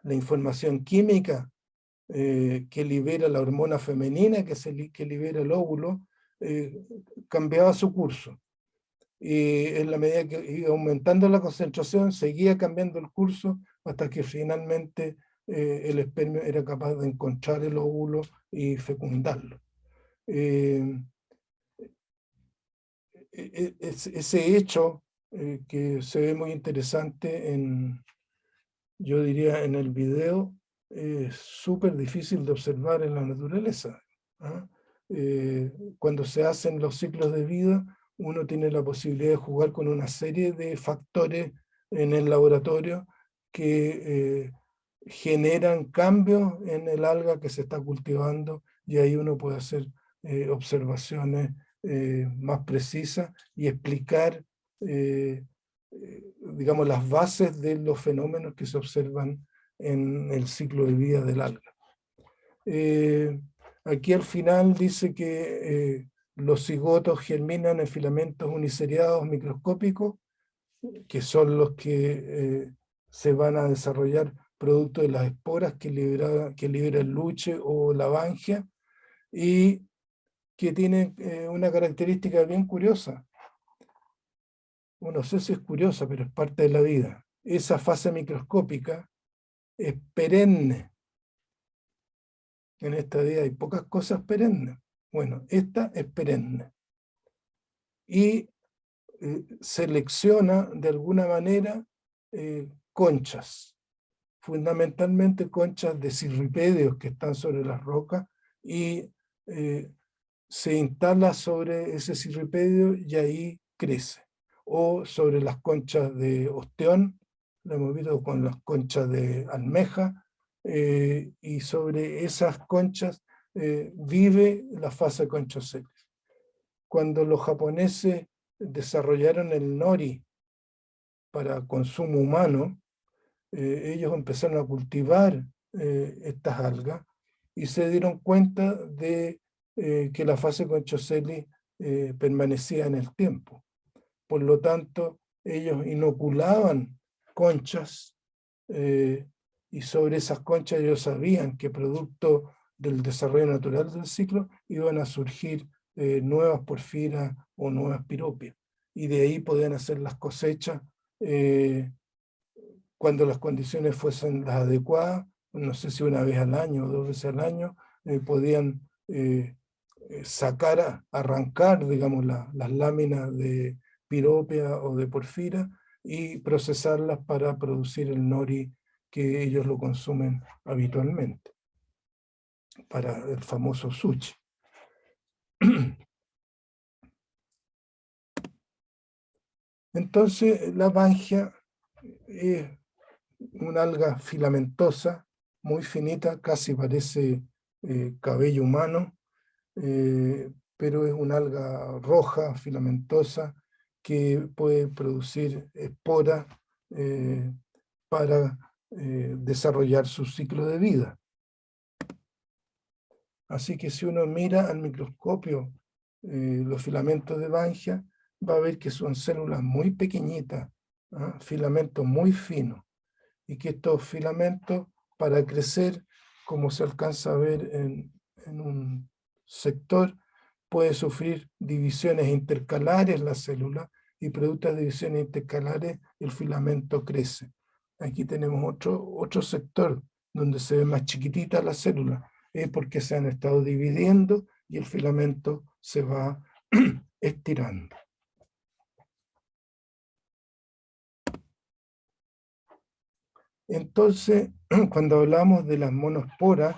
la información química que libera la hormona femenina, que libera el óvulo, cambiaba su curso. Y en la medida que iba aumentando la concentración, seguía cambiando el curso hasta que finalmente el espermio era capaz de encontrar el óvulo y fecundarlo. Ese hecho que se ve muy interesante yo diría en el video, es súper difícil de observar en la naturaleza. Cuando se hacen los ciclos de vida, uno tiene la posibilidad de jugar con una serie de factores en el laboratorio que generan cambios en el alga que se está cultivando, y ahí uno puede hacer observaciones más precisas y explicar digamos, las bases de los fenómenos que se observan en el ciclo de vida del alga. Aquí al final dice que los cigotos germinan en filamentos uniseriados microscópicos, que son los que se van a desarrollar producto de las esporas que libera el luche o la bangia, y que tienen una característica bien curiosa. Bueno, no sé si es curiosa, pero es parte de la vida. Esa fase microscópica es perenne. En esta vida hay pocas cosas perennes. Bueno, esta es perenne. Y selecciona de alguna manera conchas, fundamentalmente conchas de cirripédeos que están sobre las rocas, y se instala sobre ese cirripedio y ahí crece. O sobre las conchas de ostión, lo hemos visto con las conchas de almeja, y sobre esas conchas vive la fase conchoceles. Cuando los japoneses desarrollaron el nori para consumo humano, ellos empezaron a cultivar estas algas y se dieron cuenta de que la fase conchoceles permanecía en el tiempo. Por lo tanto, ellos inoculaban conchas y sobre esas conchas ellos sabían que producto del desarrollo natural del ciclo iban a surgir nuevas porfiras o nuevas piropias. Y de ahí podían hacer las cosechas cuando las condiciones fuesen las adecuadas, no sé si una vez al año o 2 veces al año, podían arrancar, digamos, las láminas de piropia o de porfira y procesarlas para producir el nori que ellos lo consumen habitualmente, para el famoso sushi. Entonces la bangia es una alga filamentosa, muy finita, casi parece cabello humano, pero es una alga roja, filamentosa, que puede producir esporas para desarrollar su ciclo de vida. Así que si uno mira al microscopio los filamentos de bangia, va a ver que son células muy pequeñitas, filamentos muy finos, y que estos filamentos, para crecer, como se alcanza a ver en un sector, puede sufrir divisiones intercalares la célula, y producto de divisiones intercalares el filamento crece. Aquí tenemos otro sector donde se ve más chiquitita la célula, es porque se han estado dividiendo y el filamento se va estirando. Entonces, cuando hablamos de las monoesporas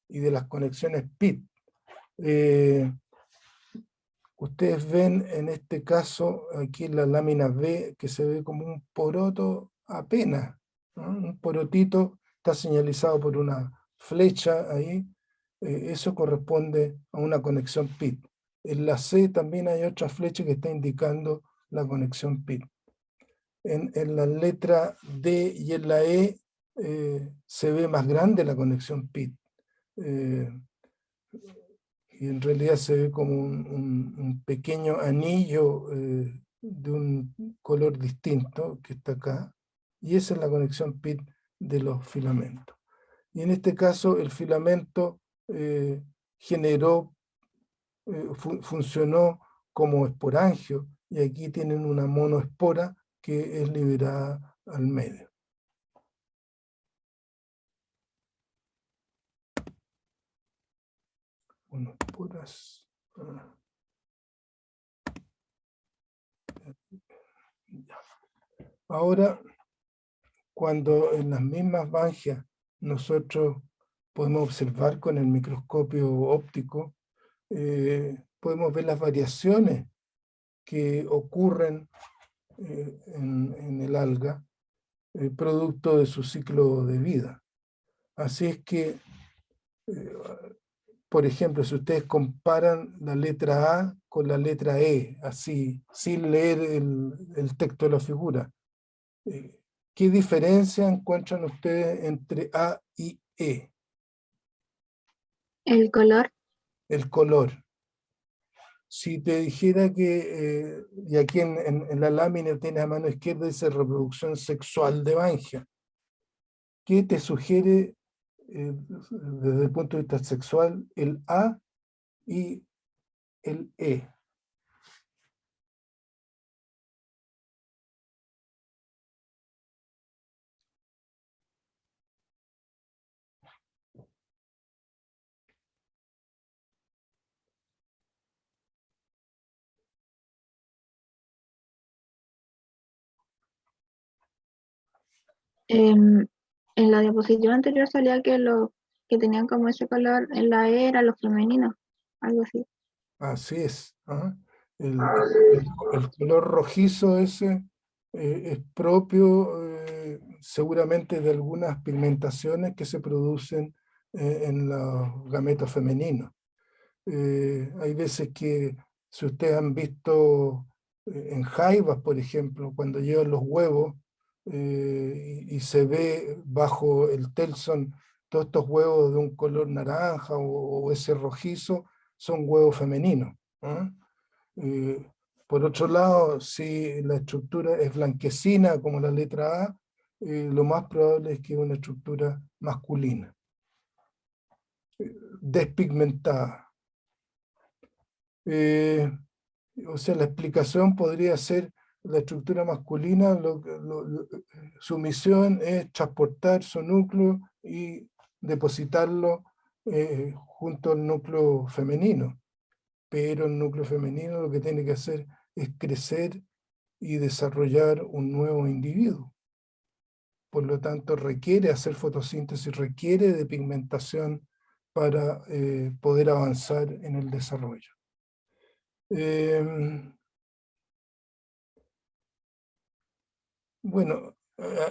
y de las conexiones PIT, ustedes ven en este caso aquí en la lámina B que se ve como un poroto apenas, ¿no? Un porotito está señalizado por una flecha ahí, eso corresponde a una conexión PIT. En la C también hay otra flecha que está indicando la conexión PIT. En la letra D y en la E se ve más grande la conexión PIT. Y en realidad se ve como un pequeño anillo de un color distinto que está acá. Y esa es la conexión PIT de los filamentos. Y en este caso el filamento funcionó como esporangio, y aquí tienen una monoespora que es liberada al medio. Monoesporas. Ahora, cuando en las mismas bangias nosotros podemos observar con el microscopio óptico, podemos ver las variaciones que ocurren en el alga, producto de su ciclo de vida. Así es que, por ejemplo, si ustedes comparan la letra A con la letra E, así, sin leer el texto de la figura, ¿qué diferencia encuentran ustedes entre A y E? El color. El color. Si te dijera que, y aquí en la lámina tienes a mano izquierda, dice reproducción sexual de Bangia, ¿qué te sugiere desde el punto de vista sexual el A y el E? En la diapositiva anterior salía que los que tenían como ese color en la E eran los femeninos, algo así. Así es. ¿Ah? El color rojizo ese es propio seguramente de algunas pigmentaciones que se producen en los gametos femeninos. Hay veces que, si ustedes han visto en jaivas, por ejemplo, cuando llevan los huevos y se ve bajo el telson todos estos huevos de un color naranja o ese rojizo, son huevos femeninos. ¿Ah? Por otro lado, si la estructura es blanquecina como la letra A, lo más probable es que es una estructura masculina, despigmentada. O sea, la explicación podría ser la estructura masculina, su misión es transportar su núcleo y depositarlo junto al núcleo femenino. Pero el núcleo femenino lo que tiene que hacer es crecer y desarrollar un nuevo individuo. Por lo tanto, requiere hacer fotosíntesis, requiere de pigmentación para poder avanzar en el desarrollo. Bueno,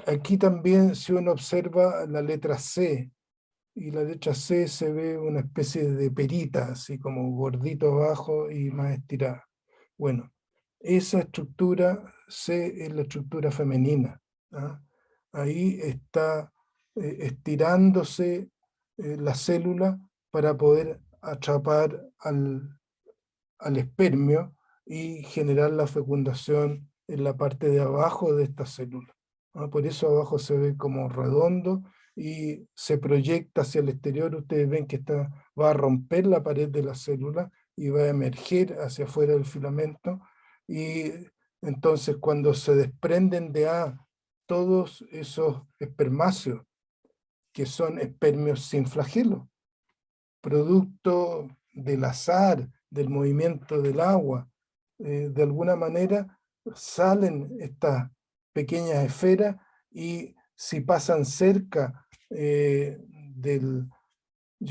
aquí también, si uno observa la letra C, y la letra C se ve una especie de perita, así como gordito abajo y más estirada. Bueno, esa estructura C es la estructura femenina. ¿Ah? Ahí está estirándose la célula para poder atrapar al espermio y generar la fecundación en la parte de abajo de esta célula. Por eso abajo se ve como redondo y se proyecta hacia el exterior. Ustedes ven que va a romper la pared de la célula y va a emerger hacia afuera del filamento. Y entonces cuando se desprenden de todos esos espermáceos, que son espermios sin flagelo, producto del azar, del movimiento del agua, de alguna manera salen estas pequeñas esferas y si pasan cerca yo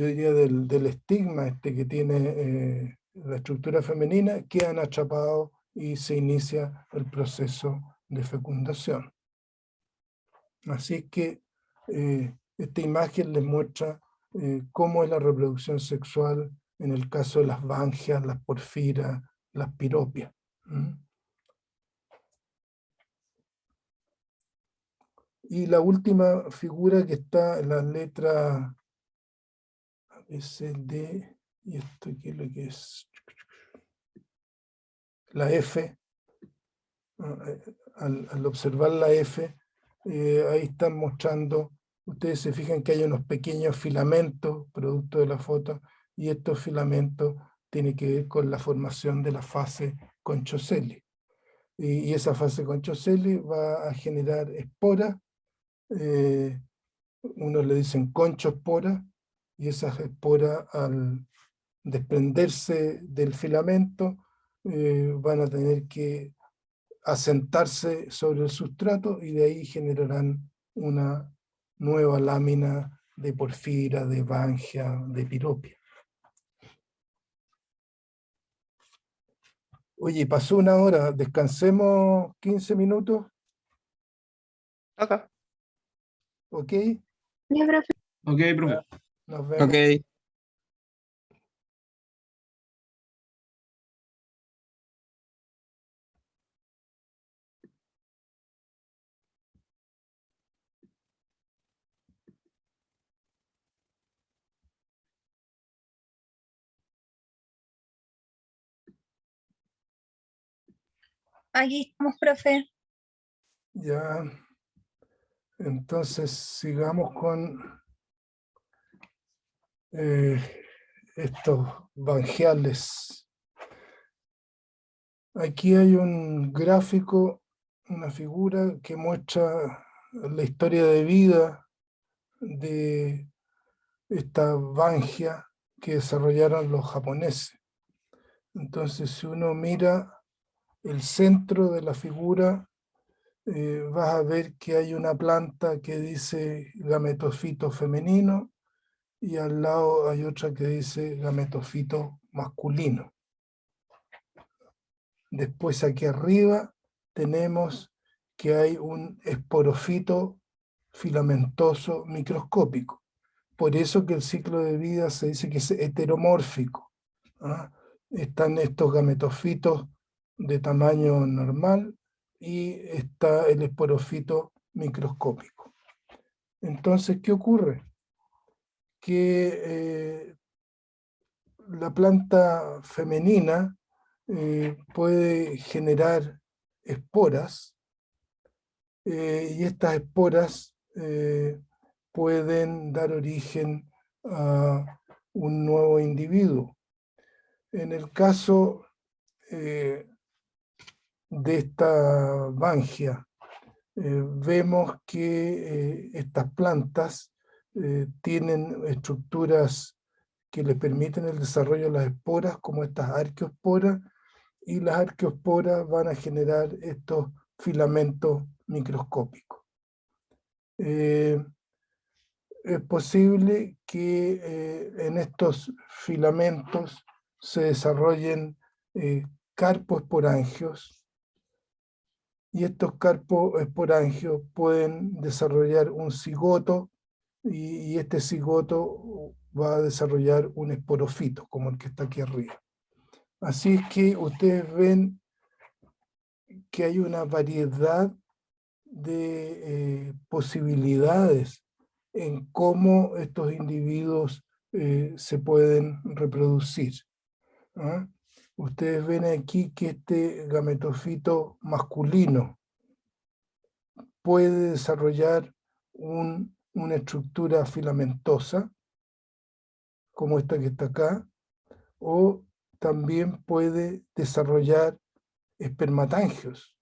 diría del estigma que tiene la estructura femenina, quedan atrapados y se inicia el proceso de fecundación. Así que esta imagen les muestra cómo es la reproducción sexual en el caso de las bangias, las porfiras, las piropias. Y la última figura que está en las letras ABCD, y esto qué es lo que es, la F, al observar la F, ahí están mostrando, ustedes se fijan que hay unos pequeños filamentos producto de la foto, y estos filamentos tienen que ver con la formación de la fase Conchocelli. Y esa fase Conchocelli va a generar esporas, unos le dicen conchoesporas, y esas esporas al desprenderse del filamento van a tener que asentarse sobre el sustrato y de ahí generarán una nueva lámina de porfira, de bangia, de piropia. Oye, pasó una hora, descansemos 15 minutos, Acá. ¿ok? Ya, profe. Ok, profe. Nos vemos. Ok. Aquí estamos, profe. Ya, entonces sigamos con estos bangiales. Aquí hay un gráfico, una figura que muestra la historia de vida de esta bangia que desarrollaron los japoneses. Entonces, si uno mira el centro de la figura, vas a ver que hay una planta que dice gametofito femenino y al lado hay otra que dice gametofito masculino. Después aquí arriba tenemos que hay un esporofito filamentoso microscópico. Por eso que el ciclo de vida se dice que es heteromórfico. Están estos gametofitos de tamaño normal y está el esporofito microscópico. Entonces, ¿qué ocurre? Que la planta femenina puede generar esporas y estas esporas pueden dar origen a un nuevo individuo. En el caso de esta bangia, vemos que estas plantas tienen estructuras que les permiten el desarrollo de las esporas, como estas arqueosporas, y las arqueosporas van a generar estos filamentos microscópicos. Es posible que en estos filamentos se desarrollen carpoesporangios, y estos carpoesporangios pueden desarrollar un cigoto, y este cigoto va a desarrollar un esporofito, como el que está aquí arriba. Así es que ustedes ven que hay una variedad de posibilidades en cómo estos individuos se pueden reproducir. Ustedes ven aquí que este gametofito masculino puede desarrollar una estructura filamentosa, como esta que está acá, o también puede desarrollar espermatangios.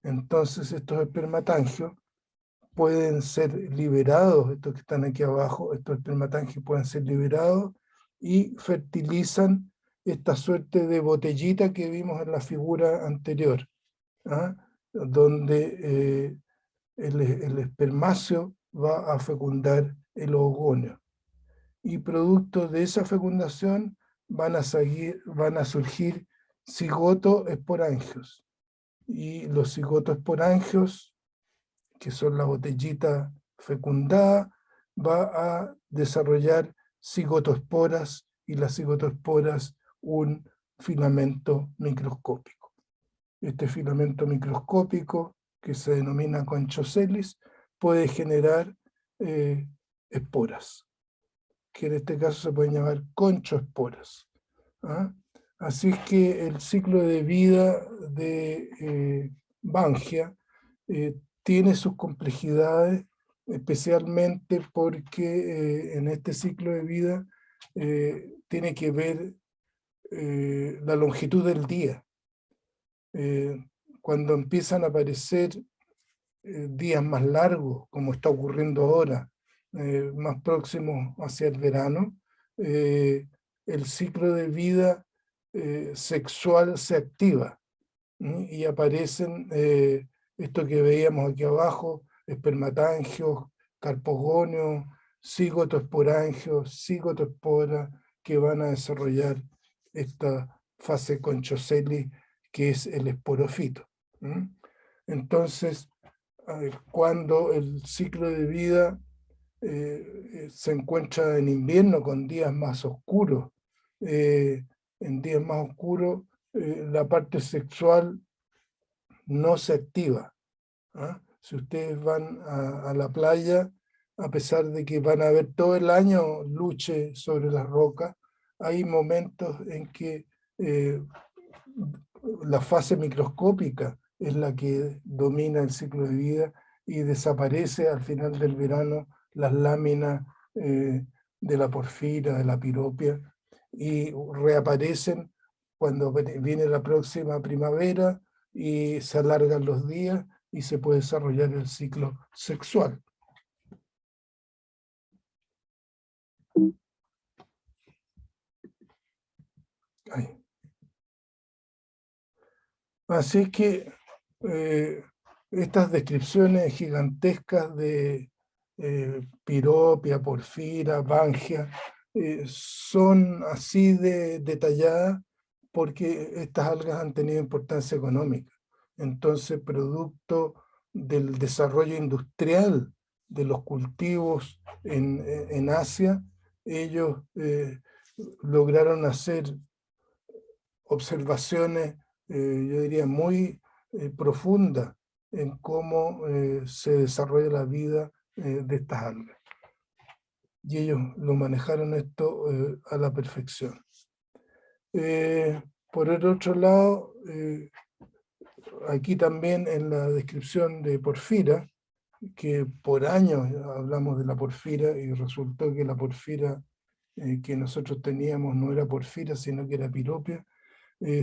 Entonces estos espermatangios pueden ser liberados, estos que están aquí abajo, estos espermatangios pueden ser liberados y fertilizan esta suerte de botellita que vimos en la figura anterior, ¿ah? Donde el espermacio va a fecundar el oogonio. Y producto de esa fecundación van a surgir cigotoesporangios. Y los cigotoesporangios, que son la botellita fecundada, va a desarrollar cigotoesporas, y las cigotoesporas un filamento microscópico. Este filamento microscópico, que se denomina conchocelis, puede generar esporas, que en este caso se pueden llamar conchoesporas, ¿ah? Así es que el ciclo de vida de Bangia tiene sus complejidades, especialmente porque en este ciclo de vida tiene que ver la longitud del día. Cuando empiezan a aparecer días más largos, como está ocurriendo ahora, más próximos hacia el verano, el ciclo de vida sexual se activa, y aparecen esto que veíamos aquí abajo, espermatangios, carpogonios, cigotoesporangios, cigotoesporas, que van a desarrollar esta fase conchocelis, que es el esporofito. Entonces, cuando el ciclo de vida se encuentra en invierno con días más oscuros, en días más oscuros la parte sexual no se activa, ¿ah? Si ustedes van a la playa, a pesar de que van a ver todo el año luche sobre las rocas, hay momentos en que la fase microscópica es la que domina el ciclo de vida, y desaparece al final del verano las láminas de la porfira, de la piropia, y reaparecen cuando viene la próxima primavera y se alargan los días y se puede desarrollar el ciclo sexual. Ahí. Así que estas descripciones gigantescas de piropia, porfira, bangia, son así de detalladas porque estas algas han tenido importancia económica. Entonces, producto del desarrollo industrial de los cultivos en Asia, ellos lograron hacer observaciones, yo diría, muy profundas en cómo se desarrolla la vida de estas algas. Y ellos lo manejaron esto a la perfección. Por el otro lado, aquí también en la descripción de porfira, que por años hablamos de la porfira y resultó que la porfira que nosotros teníamos no era porfira, sino que era piropia.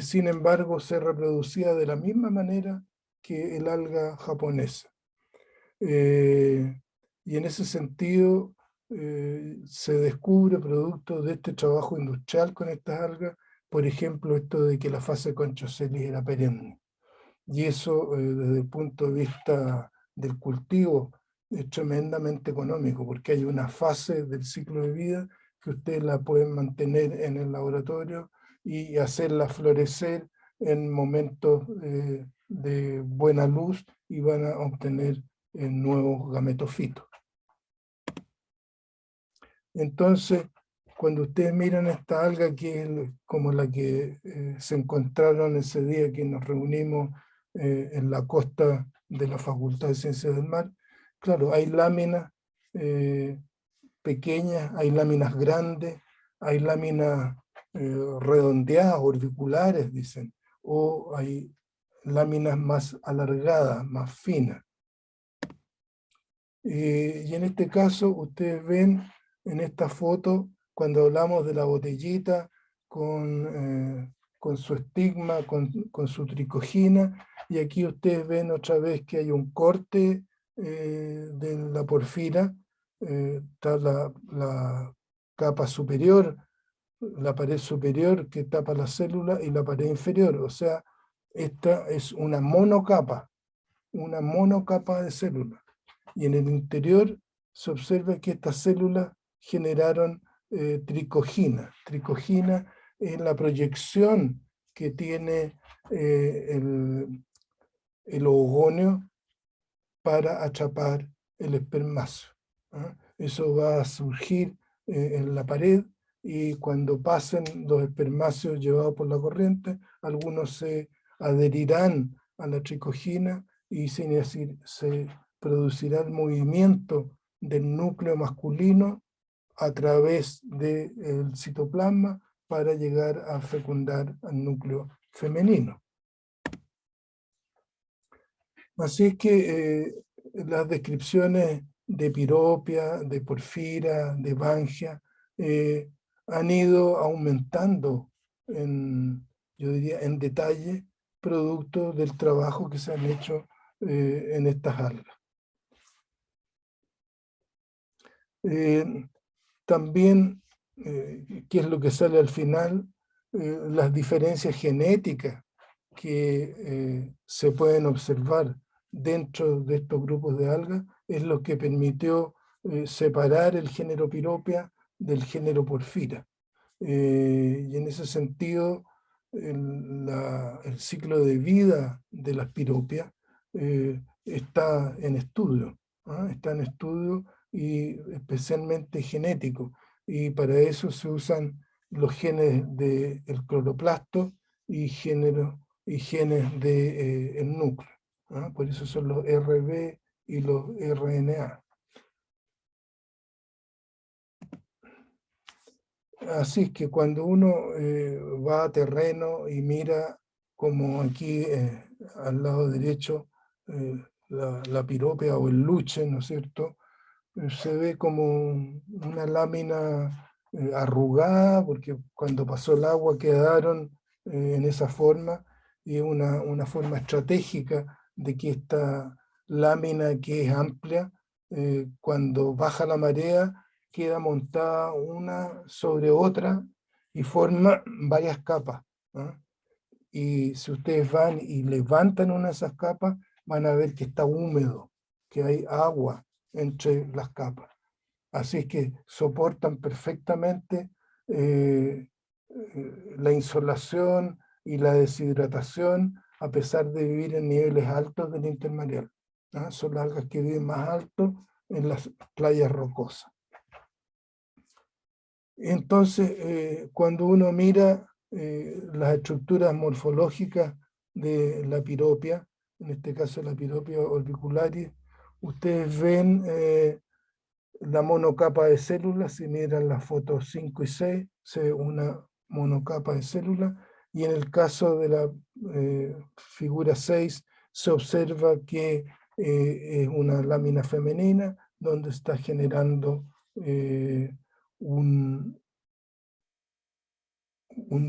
Sin embargo, se reproducía de la misma manera que el alga japonesa. Y en ese sentido se descubre, producto de este trabajo industrial con estas algas, por ejemplo, esto de que la fase conchocelis era perenne. Y eso, desde el punto de vista del cultivo, es tremendamente económico, porque hay una fase del ciclo de vida que ustedes la pueden mantener en el laboratorio y hacerla florecer en momentos de buena luz, y van a obtener nuevos gametofitos. Entonces, cuando ustedes miran esta alga, que es como la que se encontraron ese día que nos reunimos en la costa de la Facultad de Ciencias del Mar, claro, hay láminas pequeñas, hay láminas grandes, hay láminas redondeadas, orbiculares, dicen, o hay láminas más alargadas, más finas. Y en este caso, ustedes ven en esta foto, cuando hablamos de la botellita con su estigma, con su tricogina, y aquí ustedes ven otra vez que hay un corte de la porfira, está la capa superior, la pared superior que tapa la célula y la pared inferior, o sea, esta es una monocapa de células. Y en el interior se observa que estas células generaron tricogina. Tricogina es la proyección que tiene el oogonio para atrapar el espermazo. ¿Ah? Eso va a surgir en la pared, y cuando pasen los espermáceos llevados por la corriente, algunos se adherirán a la tricogina y se producirá el movimiento del núcleo masculino a través del citoplasma para llegar a fecundar al núcleo femenino. Así es que las descripciones de piropia, de porfira, de bangia, han ido aumentando yo diría, en detalle, producto del trabajo que se han hecho en estas algas. También, ¿qué es lo que sale al final? Las diferencias genéticas que se pueden observar dentro de estos grupos de algas es lo que permitió separar el género piropia del género porfira. Y en ese sentido, el ciclo de vida de las piropias está en estudio, ¿ah? Está en estudio, y especialmente genético, y para eso se usan los genes del cloroplasto y genes del núcleo, ¿ah? Por eso son los RB y los RNA. Así es que cuando uno va a terreno y mira, como aquí al lado derecho, la piropia o el luche, ¿no es cierto? Se ve como una lámina arrugada, porque cuando pasó el agua quedaron en esa forma, y es una forma estratégica de que esta lámina, que es amplia, cuando baja la marea, queda montada una sobre otra y forma varias capas, ¿ah? Y si ustedes van y levantan una de esas capas, van a ver que está húmedo, que hay agua entre las capas. Así es que soportan perfectamente la insolación y la deshidratación, a pesar de vivir en niveles altos del intermareal, ¿ah? Son las algas que viven más alto en las playas rocosas. Entonces, cuando uno mira las estructuras morfológicas de la piropia, en este caso la piropia orbicularis, ustedes ven la monocapa de células. Si miran las fotos 5 y 6, se ve una monocapa de células, y en el caso de la figura 6 se observa que es una lámina femenina donde está generando un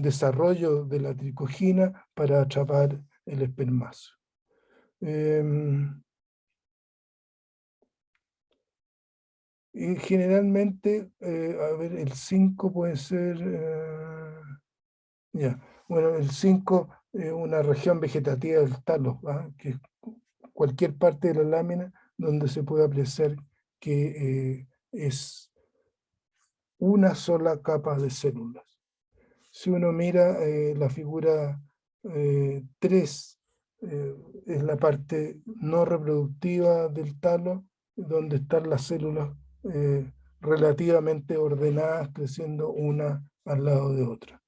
desarrollo de la tricogina para atrapar el espermazo. Y generalmente, a ver, el 5 puede ser, ya, bueno, el 5 es una región vegetativa del talo, ¿ah? Que es cualquier parte de la lámina donde se puede apreciar que es una sola capa de células. Si uno mira la figura 3, es la parte no reproductiva del talo, donde están las células relativamente ordenadas, creciendo una al lado de otra.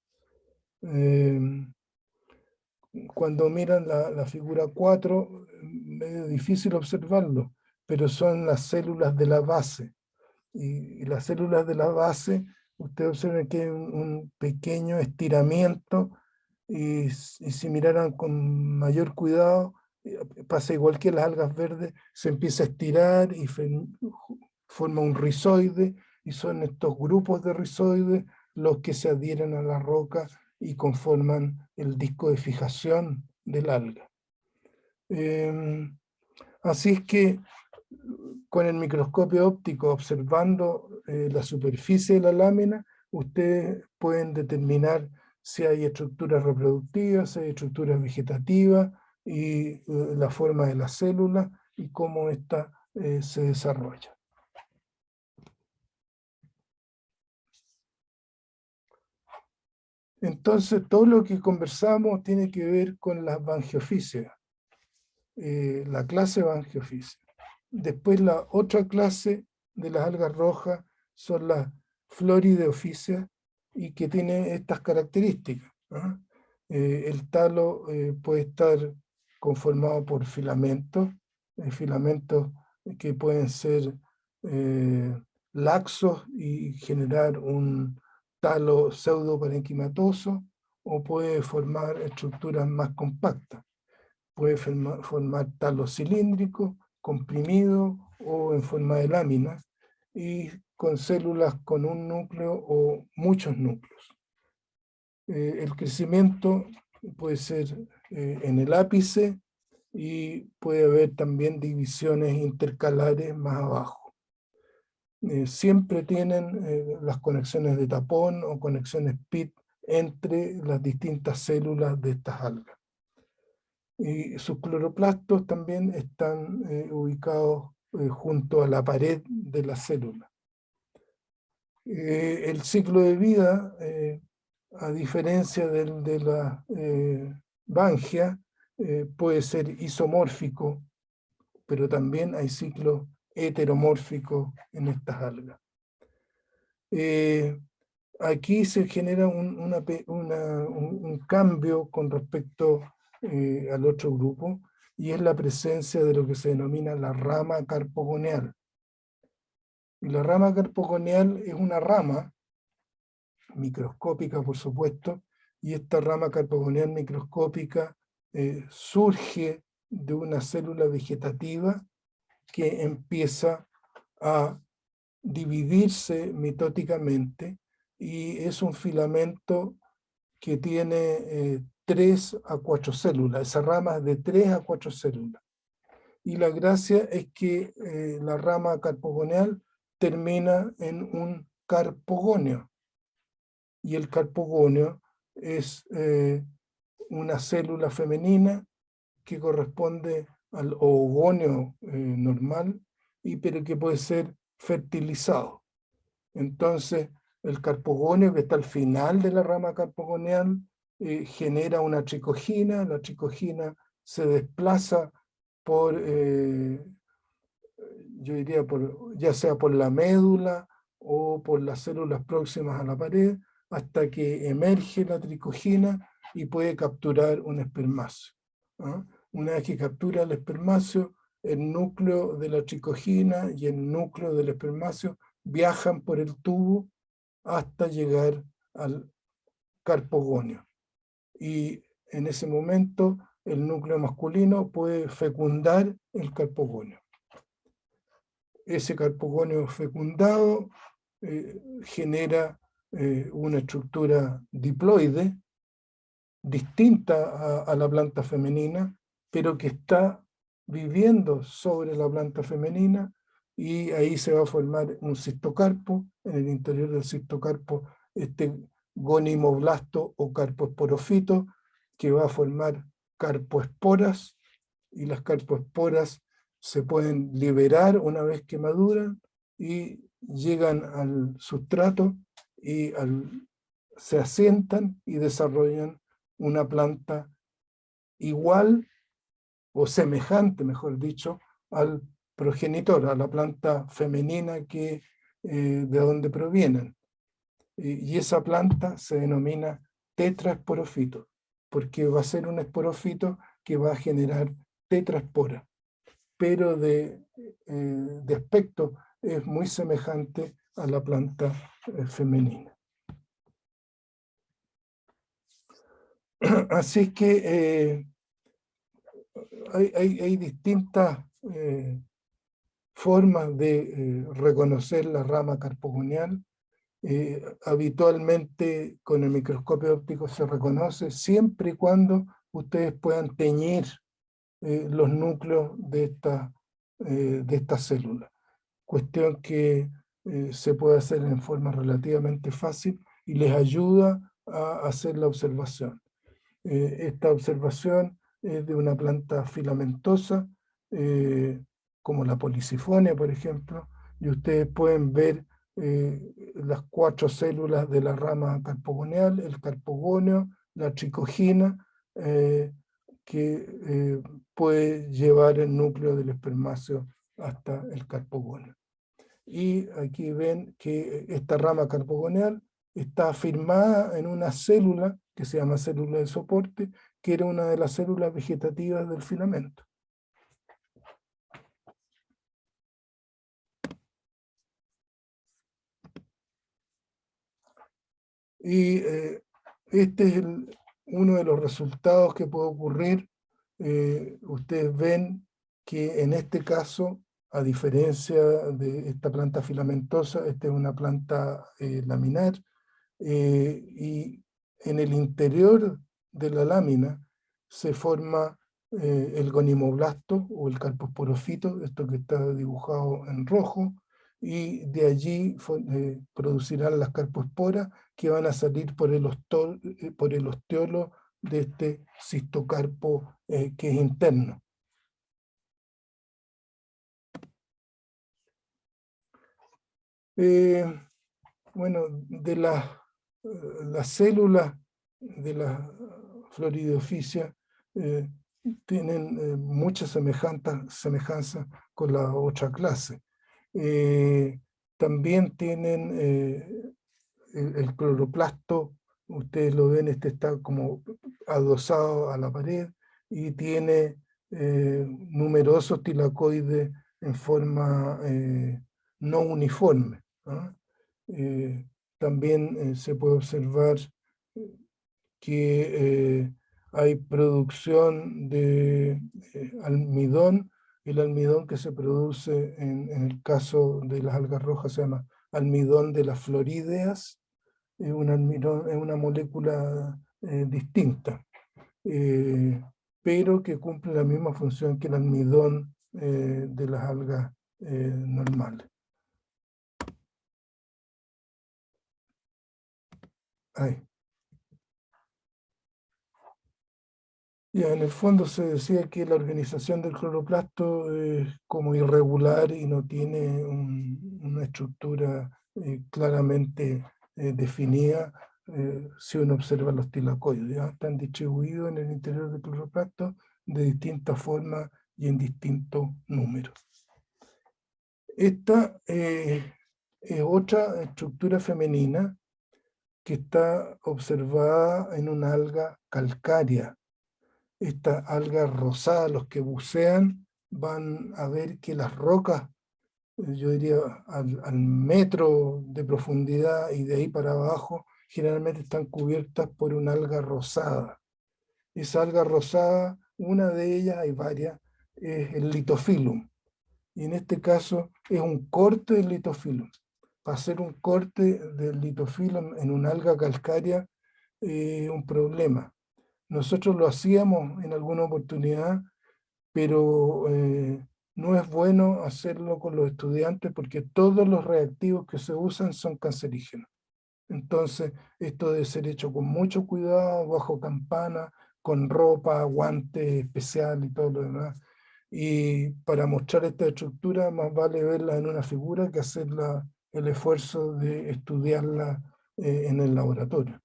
Cuando miran la figura 4, medio difícil observarlo, pero son las células de la base. Y las células de la base, ustedes observan que hay un pequeño estiramiento, y si miraran con mayor cuidado, pasa igual que las algas verdes, se empieza a estirar y forma un rizoide, y son estos grupos de rizoides los que se adhieren a la roca y conforman el disco de fijación del alga. Así es que con el microscopio óptico, observando la superficie de la lámina, ustedes pueden determinar si hay estructuras reproductivas, si hay estructuras vegetativas, y la forma de la célula y cómo ésta se desarrolla. Entonces, todo lo que conversamos tiene que ver con las Bangiophyceae, la clase Bangiophyceae. Después la otra clase de las algas rojas son las Florideophyceae, y que tiene estas características, ¿ah? El talo puede estar conformado por filamentos que pueden ser laxos y generar un talo pseudoparenquimatoso, o puede formar estructuras más compactas. Puede formar talos cilíndricos, comprimidos o en forma de láminas, y con células con un núcleo o muchos núcleos. El crecimiento puede ser en el ápice, y puede haber también divisiones intercalares más abajo. Siempre tienen las conexiones de tapón o conexiones PIT entre las distintas células de estas algas. Y sus cloroplastos también están ubicados junto a la pared de la célula. El ciclo de vida, a diferencia de la Bangia, puede ser isomórfico, pero también hay ciclos heteromórficos en estas algas. Aquí se genera un cambio con respecto al otro grupo, y es la presencia de lo que se denomina la rama carpogonial. Y la rama carpogonial es una rama microscópica, por supuesto, y esta rama carpogonial microscópica surge de una célula vegetativa que empieza a dividirse mitóticamente, y es un filamento que tiene 3 a 4 células. Esa rama es de 3 a 4 células. Y la gracia es que la rama carpogonial termina en un carpogonio. Y el carpogonio es una célula femenina que corresponde al oogonio normal, pero que puede ser fertilizado. Entonces, el carpogonio, que está al final de la rama carpogonial, genera una tricogina. La tricogina se desplaza por, yo diría, ya sea por la médula o por las células próximas a la pared, hasta que emerge la tricogina y puede capturar un espermacio, ¿ah? Una vez que captura el espermacio, el núcleo de la tricogina y el núcleo del espermacio viajan por el tubo hasta llegar al carpogonio. Y en ese momento el núcleo masculino puede fecundar el carpogonio. Ese carpogonio fecundado genera una estructura diploide distinta a la planta femenina, pero que está viviendo sobre la planta femenina, y ahí se va a formar un cistocarpo. En el interior del cistocarpo, este gonimoblasto o carpoesporofito, que va a formar carpoesporas, y las carpoesporas se pueden liberar una vez que maduran y llegan al sustrato, y se asientan y desarrollan una planta igual o semejante, mejor dicho, al progenitor, a la planta femenina de donde provienen. Y esa planta se denomina tetraesporofito, porque va a ser un esporofito que va a generar tetraesporas, pero de aspecto es muy semejante a la planta femenina. Así que hay distintas formas de reconocer la rama carpogonial. Habitualmente con el microscopio óptico se reconoce siempre y cuando ustedes puedan teñir los núcleos de estas células. Cuestión que se puede hacer en forma relativamente fácil y les ayuda a hacer la observación. Esta observación es de una planta filamentosa, como la policifonia, por ejemplo, y ustedes pueden ver las 4 células de la rama carpogonial, el carpogonio, la tricogina, que puede llevar el núcleo del espermáceo hasta el carpogonio. Y aquí ven que esta rama carpogonial está firmada en una célula que se llama célula de soporte, que era una de las células vegetativas del filamento. Y este es uno de los resultados que puede ocurrir. Ustedes ven que en este caso, a diferencia de esta planta filamentosa, esta es una planta laminar, y en el interior de la lámina se forma el gonimoblasto o el carposporofito, esto que está dibujado en rojo, y de allí producirán las carpoesporas que van a salir por el osteolo de este cistocarpo que es interno. Bueno, de las células de la Florideoficia tienen mucha semejanza con la otra clase. También tienen el cloroplasto, ustedes lo ven, este está como adosado a la pared y tiene numerosos tilacoides en forma no uniforme, ¿ah? También se puede observar que hay producción de almidón. El almidón que se produce en el caso de las algas rojas se llama almidón de las florídeas, es un almidón, es una molécula distinta, pero que cumple la misma función que el almidón de las algas normales. Ahí. Ya, en el fondo se decía que la organización del cloroplasto es como irregular y no tiene una estructura claramente definida si uno observa los tilacoides. ¿Ya? Están distribuidos en el interior del cloroplasto de distintas formas y en distintos números. Esta es otra estructura femenina que está observada en una alga calcárea. Esta alga rosada, los que bucean van a ver que las rocas, yo diría al metro de profundidad y de ahí para abajo, generalmente están cubiertas por una alga rosada. Esa alga rosada, una de ellas, hay varias, es el litofilum. Y en este caso es un corte del litofilum. Para hacer un corte del litofilum en una alga calcárea es un problema. Nosotros lo hacíamos en alguna oportunidad, pero no es bueno hacerlo con los estudiantes porque todos los reactivos que se usan son cancerígenos. Entonces, esto debe ser hecho con mucho cuidado, bajo campana, con ropa, guantes especial y todo lo demás. Y para mostrar esta estructura, más vale verla en una figura que hacer el esfuerzo de estudiarla en el laboratorio.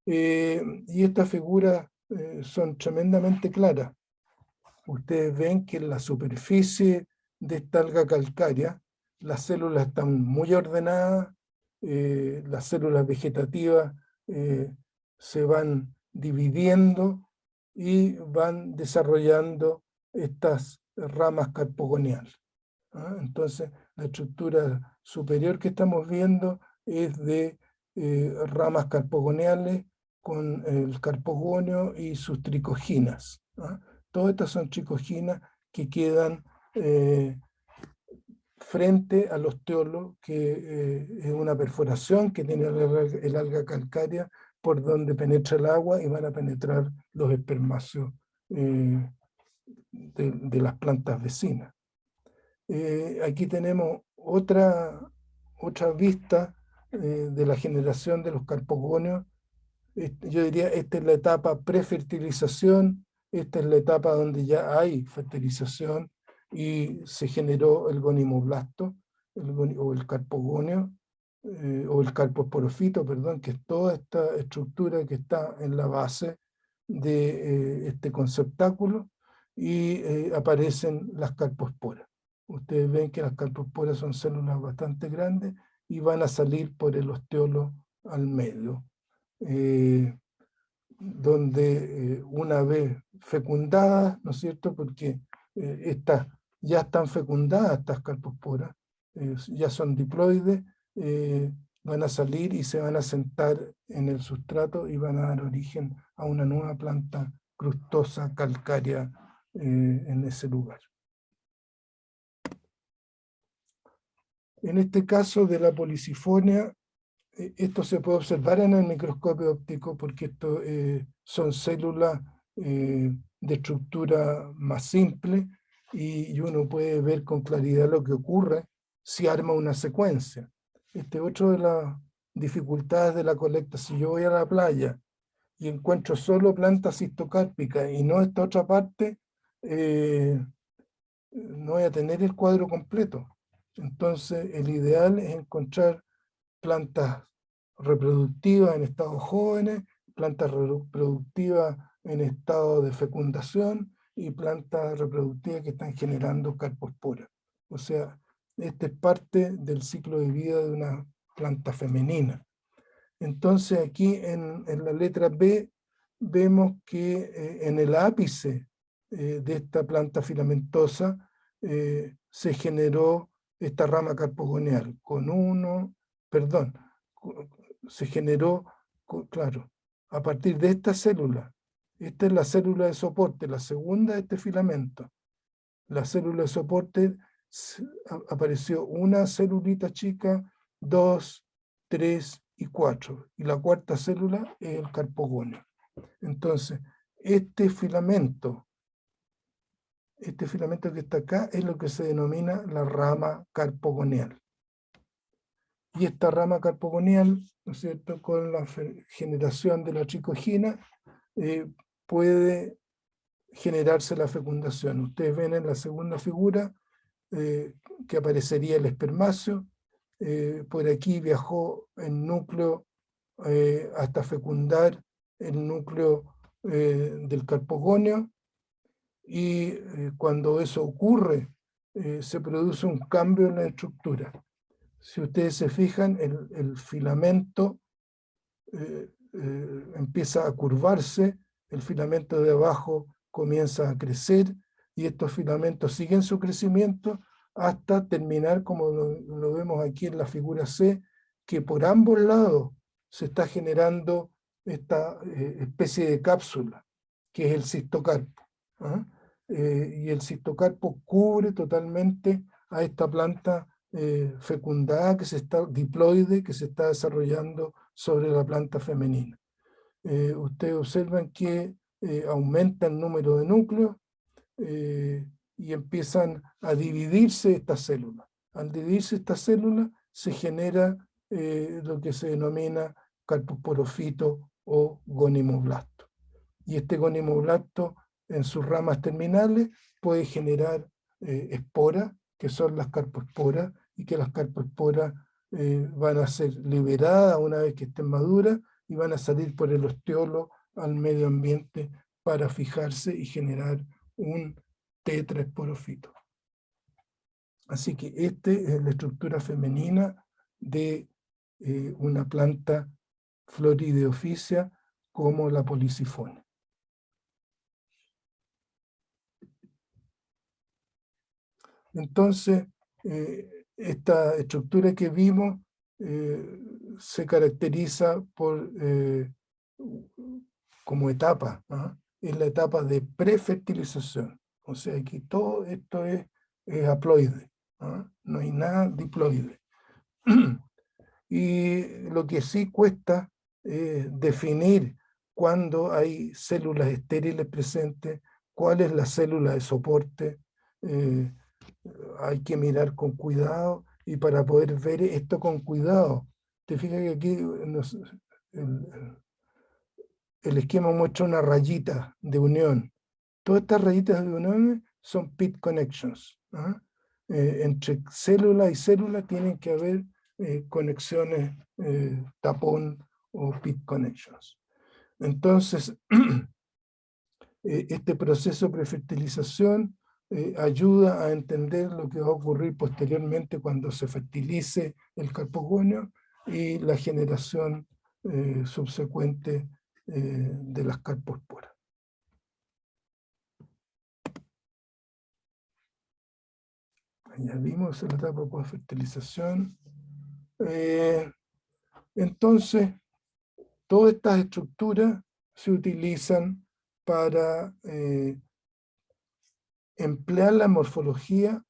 Y estas figuras son tremendamente claras. Ustedes ven que en la superficie de esta alga calcárea las células están muy ordenadas, las células vegetativas se van dividiendo y van desarrollando estas ramas carpogoniales. ¿Ah? Entonces la estructura superior que estamos viendo es de ramas carpogoniales con el carpogonio y sus tricoginas. ¿Ah? Todas estas son tricoginas que quedan frente al osteolo, que es una perforación que tiene el alga calcárea por donde penetra el agua y van a penetrar los espermáceos de las plantas vecinas. Aquí tenemos otra vista de la generación de los carpogonios. Yo diría, esta es la etapa prefertilización, esta es la etapa donde ya hay fertilización y se generó el gonimoblasto, o el carpogonio, o el carposporofito, perdón, que es toda esta estructura que está en la base de este conceptáculo, y aparecen las carposporas. Ustedes ven que las carposporas son células bastante grandes y van a salir por el osteolo al medio, donde una vez fecundadas, ¿no es cierto? Porque estas ya están fecundadas, estas carposporas, ya son diploides, van a salir y se van a sentar en el sustrato y van a dar origen a una nueva planta crustosa, calcárea, en ese lugar. En este caso de la policifonia, esto se puede observar en el microscopio óptico porque esto son células de estructura más simple y uno puede ver con claridad lo que ocurre si arma una secuencia. Este es otro de las dificultades de la colecta. Si yo voy a la playa y encuentro solo plantas cistocárpicas y no esta otra parte, no voy a tener el cuadro completo. Entonces el ideal es encontrar plantas reproductivas en estados jóvenes, plantas reproductivas en estado de fecundación y plantas reproductivas que están generando carposporas. O sea, esta es parte del ciclo de vida de una planta femenina. Entonces aquí en la letra B vemos que en el ápice de esta planta filamentosa se generó esta rama carpogonial se generó, claro, a partir de esta célula. Esta es la célula de soporte, la segunda de este filamento. La célula de soporte apareció una celulita chica, 2, 3 y 4. Y la cuarta célula es el carpogonio. Entonces, este filamento que está acá es lo que se denomina la rama carpogonial. Y esta rama carpogonial, ¿no es cierto?, con la generación de la tricogina, puede generarse la fecundación. Ustedes ven en la segunda figura que aparecería el espermáceo. Por aquí viajó el núcleo hasta fecundar el núcleo del carpogonio, y cuando eso ocurre, se produce un cambio en la estructura. Si ustedes se fijan, el filamento empieza a curvarse, el filamento de abajo comienza a crecer, y estos filamentos siguen su crecimiento hasta terminar, como lo vemos aquí en la figura C, que por ambos lados se está generando esta especie de cápsula, que es el cistocarpo. ¿Ah? Y el cistocarpo cubre totalmente a esta planta fecundada, diploide, que se está desarrollando sobre la planta femenina. Ustedes observan que aumenta el número de núcleos y empiezan a dividirse estas células. Al dividirse estas células se genera lo que se denomina carposporofito o gonimoblasto. Y este gonimoblasto en sus ramas terminales puede generar esporas, que son las carposporas, y que las carposporas van a ser liberadas una vez que estén maduras y van a salir por el osteolo al medio ambiente para fijarse y generar un tetraesporofito. Así que esta es la estructura femenina de una planta florideoficia como la policifonia. Entonces, esta estructura que vimos se caracteriza por como etapa. ¿Ah? es la etapa de prefertilización. O sea, aquí todo esto es haploide, ¿ah? No hay nada diploide. Y lo que sí cuesta definir cuándo hay células estériles presentes, cuál es la célula de soporte. Hay que mirar con cuidado, y para poder ver esto con cuidado, te fijas que aquí el esquema muestra una rayita de unión. Todas estas rayitas de unión son pit connections, ¿ah? Entre célula y célula tienen que haber conexiones tapón o pit connections. Entonces, este proceso de prefertilización ayuda a entender lo que va a ocurrir posteriormente cuando se fertilice el carpogonio y la generación subsecuente de las carpoesporas. Ya vimos la etapa de fertilización. Entonces, todas estas estructuras se utilizan para emplear la morfología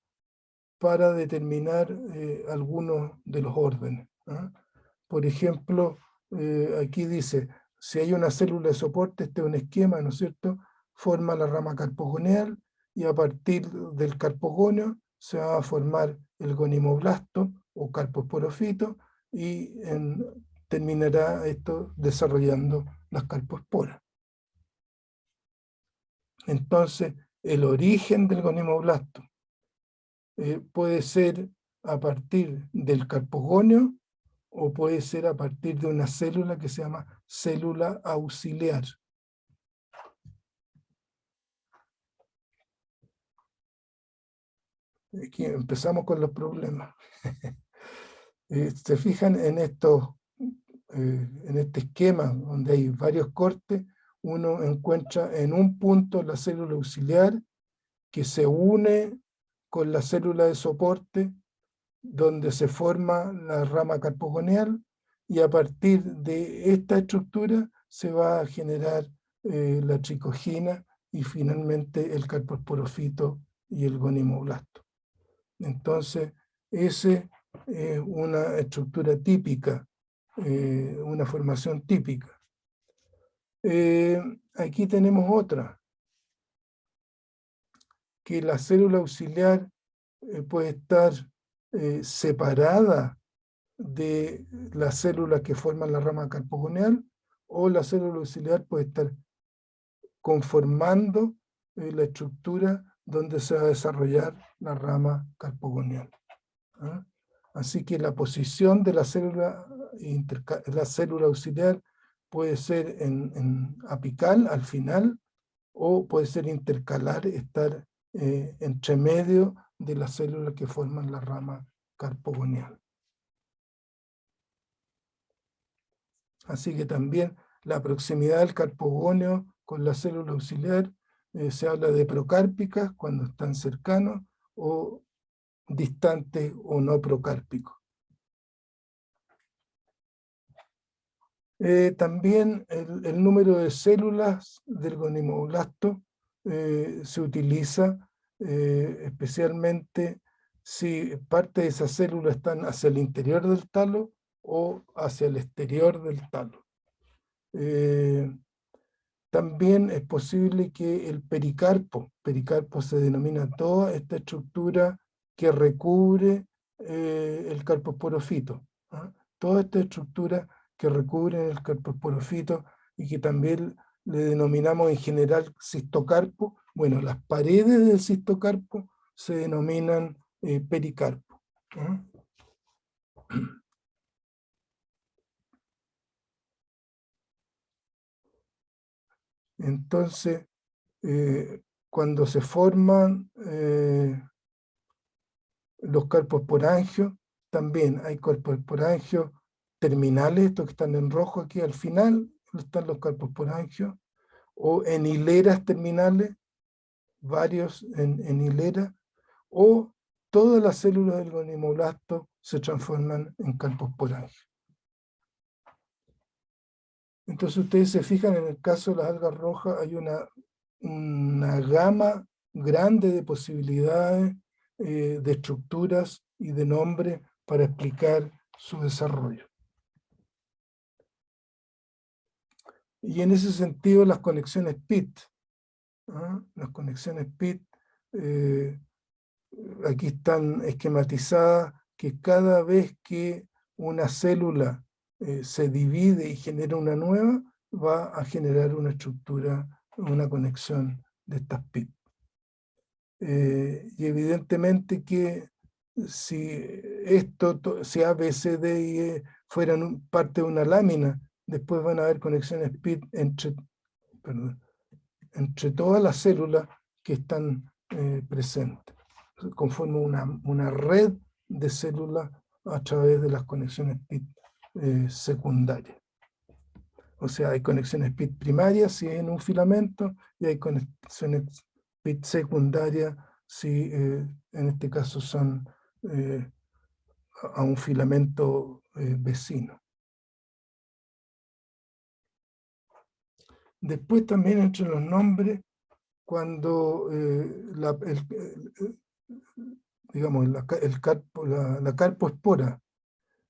para determinar algunos de los órdenes, ¿ah? Por ejemplo, aquí dice, si hay una célula de soporte, este es un esquema, ¿no es cierto? Forma la rama carpogonial, y a partir del carpogonio se va a formar el gonimoblasto o carposporofito, y terminará esto desarrollando las carpoesporas. Entonces, el origen del gonimoblasto puede ser a partir del carpogonio, o puede ser a partir de una célula que se llama célula auxiliar. Aquí empezamos con los problemas. Se fijan en en este esquema donde hay varios cortes, uno encuentra en un punto la célula auxiliar que se une con la célula de soporte, donde se forma la rama carpogonial, y a partir de esta estructura se va a generar la tricogina y finalmente el carposporofito y el gonimoblasto. Entonces, esa es una estructura típica, una formación típica. Aquí tenemos otra, que la célula auxiliar puede estar separada de las células que forman la rama carpogonial, o la célula auxiliar puede estar conformando la estructura donde se va a desarrollar la rama carpogonial, ¿ah? Así que la posición de la célula auxiliar puede ser en apical, al final, o puede ser intercalar, estar entre medio de las células que forman la rama carpogonial. Así que también la proximidad del carpogonio con la célula auxiliar, se habla de procárpicas cuando están cercanos, o distantes o no procárpicos. También el número de células del gonimoblasto se utiliza especialmente si parte de esas células están hacia el interior del talo o hacia el exterior del talo. También es posible que el pericarpo se denomina toda esta estructura que recubre el carposporofito, ¿ah? Toda esta estructura que recubre el carposporofito, y que también le denominamos en general cistocarpo. Bueno, las paredes del cistocarpo se denominan pericarpo, ¿ah? Entonces, cuando se forman los carpoesporangios, también hay carpoesporangios terminales, estos que están en rojo aquí al final, están los carpoesporangios, o en hileras terminales, varios en hilera, o todas las células del gonimoblasto se transforman en carpoesporangios. Entonces ustedes se fijan, en el caso de las algas rojas hay una gama grande de posibilidades, de estructuras y de nombres para explicar su desarrollo. Y en ese sentido las conexiones PIT, las conexiones PIT, aquí están esquematizadas, que cada vez que una célula se divide y genera una nueva, va a generar una estructura, una conexión de estas PIT. Y evidentemente que si A, B, C, D y E fueran parte de una lámina, después van a haber conexiones PIT entre todas las células que están presentes. Conforma una red de células a través de las conexiones PIT secundarias. O sea, hay conexiones PIT primarias si es en un filamento, y hay conexiones PIT secundarias si en este caso son a un filamento vecino. Después también entre los nombres, cuando digamos, la carpoespora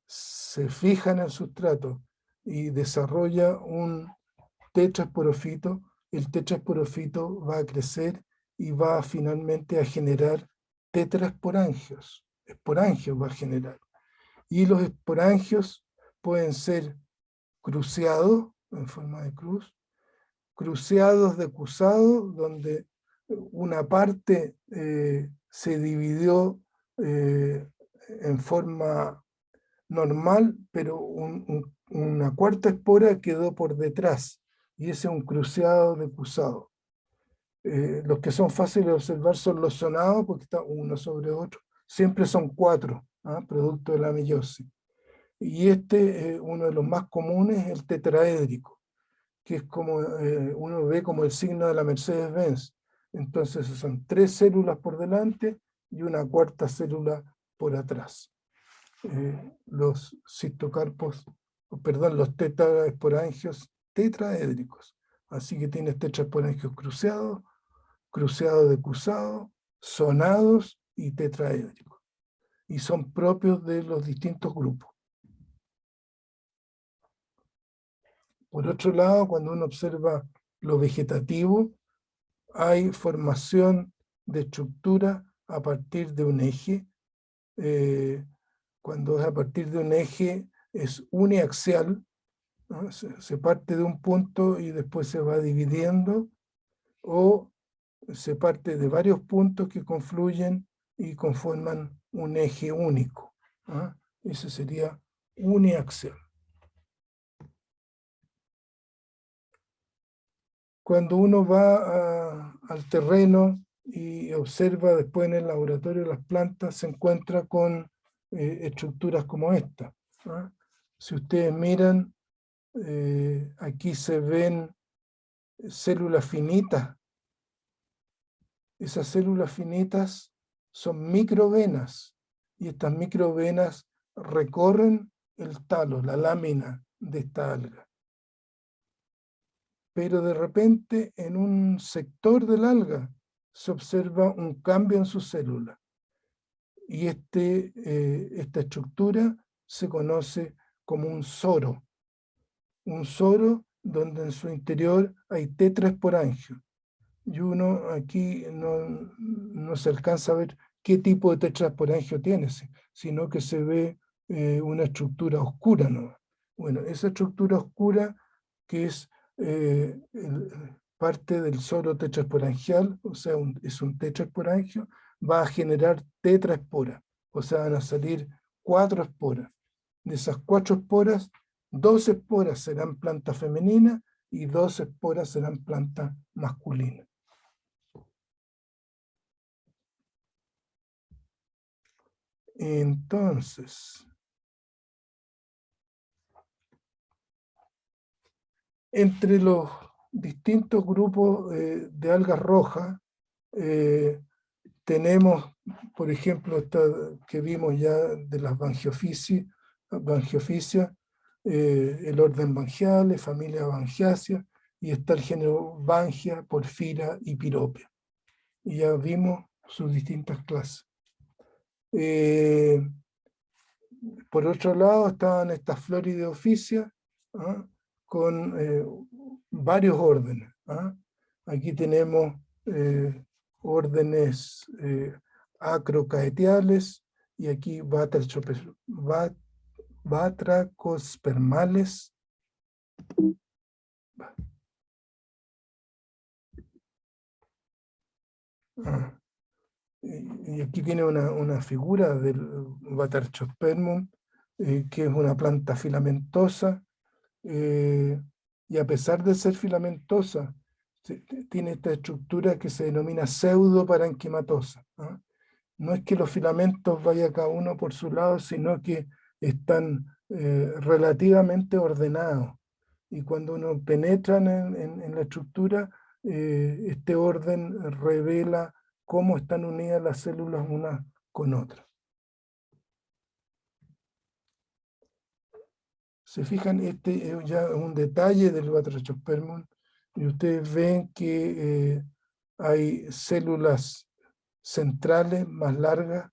se fija en el sustrato y desarrolla un tetrasporofito, el tetrasporofito va a crecer y va finalmente a generar tetraesporangios. Esporangios va a generar. Y los esporangios pueden ser cruceados, en forma de cruz, cruceados decusados, donde una parte se dividió en forma normal, pero una cuarta espora quedó por detrás, y ese es un cruceado decusado. Los que son fáciles de observar son los sonados, porque está uno sobre otro, siempre son 4, producto de la meiosis. Y uno de los más comunes, el tetraédrico, que es como uno ve como el signo de la Mercedes-Benz. Entonces son 3 células por delante y una cuarta célula por atrás. Los cistocarpos, los tetraesporangios tetraédricos. Así que tienes tetraesporangios cruceados, cruceados decusados, sonados y tetraédricos. Y son propios de los distintos grupos. Por otro lado, cuando uno observa lo vegetativo, hay formación de estructura a partir de un eje. Cuando es a partir de un eje, es uniaxial, ¿no? Se parte de un punto y después se va dividiendo, o se parte de varios puntos que confluyen y conforman un eje único, ¿no? Eso sería uniaxial. Cuando uno va al terreno y observa después en el laboratorio las plantas, se encuentra con estructuras como esta, ¿no? Si ustedes miran, aquí se ven células finitas. Esas células finitas son microvenas, y estas microvenas recorren el talo, la lámina de esta alga. Pero de repente en un sector del alga se observa un cambio en su célula. Y esta estructura se conoce como un soro. Un soro donde en su interior hay tetraesporangios. Y uno aquí no se alcanza a ver qué tipo de tetraesporangio tiene, sino que se ve una estructura oscura, ¿no? Bueno, esa estructura oscura, que es parte del soro tetraesporangial, o sea, es un tetraesporangio, va a generar tetraesporas, o sea, van a salir 4 esporas. De esas 4 esporas, 2 esporas serán plantas femeninas y 2 esporas serán plantas masculinas. Entonces, entre los distintos grupos de algas rojas, tenemos, por ejemplo, esta que vimos ya de las Bangiophysia, el orden Bangiales, familia Bangiaceae, y está el género Bangia, Porfira y Piropia. Y ya vimos sus distintas clases. Por otro lado estaban estas Florideoficia, ¿ah? Con varios órdenes. ¿Ah? Aquí tenemos órdenes acrocaetiales, y aquí batracospermales. Ah, y aquí tiene una figura del Batrachospermum, que es una planta filamentosa, y a pesar de ser filamentosa, tiene esta estructura que se denomina pseudoparenquimatosa. ¿Ah? No es que los filamentos vayan cada uno por su lado, sino que están relativamente ordenados. Y cuando uno penetra en la estructura, este orden revela cómo están unidas las células unas con otras. Se fijan, este es ya un detalle del Batrachospermum, y ustedes ven que hay células centrales más largas,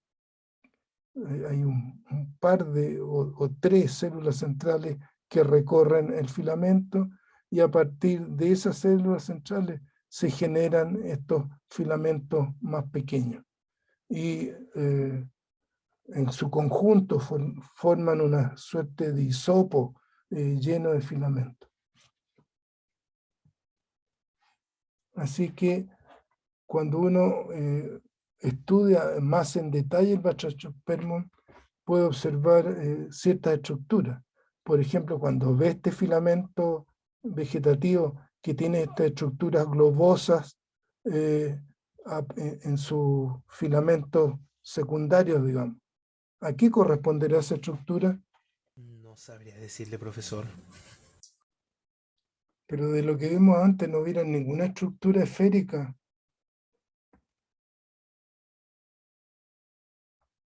hay un par o tres células centrales que recorren el filamento, y a partir de esas células centrales se generan estos filamentos más pequeños. Y en su conjunto forman una suerte de hisopo lleno de filamentos. Así que cuando uno estudia más en detalle el Batrachospermum, puede observar ciertas estructuras. Por ejemplo, cuando ve este filamento vegetativo que tiene estas estructuras globosas en sus filamentos secundarios, digamos. ¿A qué corresponderá esa estructura? No sabría decirle, profesor. Pero de lo que vimos antes no hubiera ninguna estructura esférica.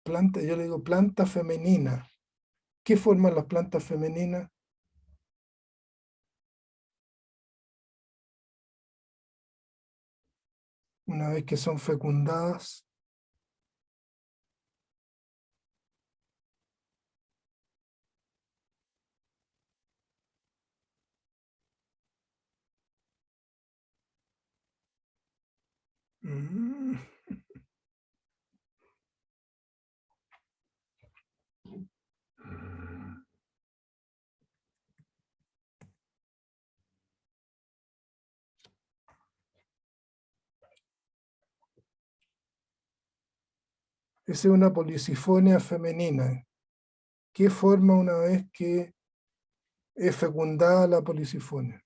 Planta, yo le digo planta femenina. ¿Qué forman las plantas femeninas? Una vez que son fecundadas, mm, esa es una policifonia femenina. ¿Qué forma una vez que es fecundada la policifonia?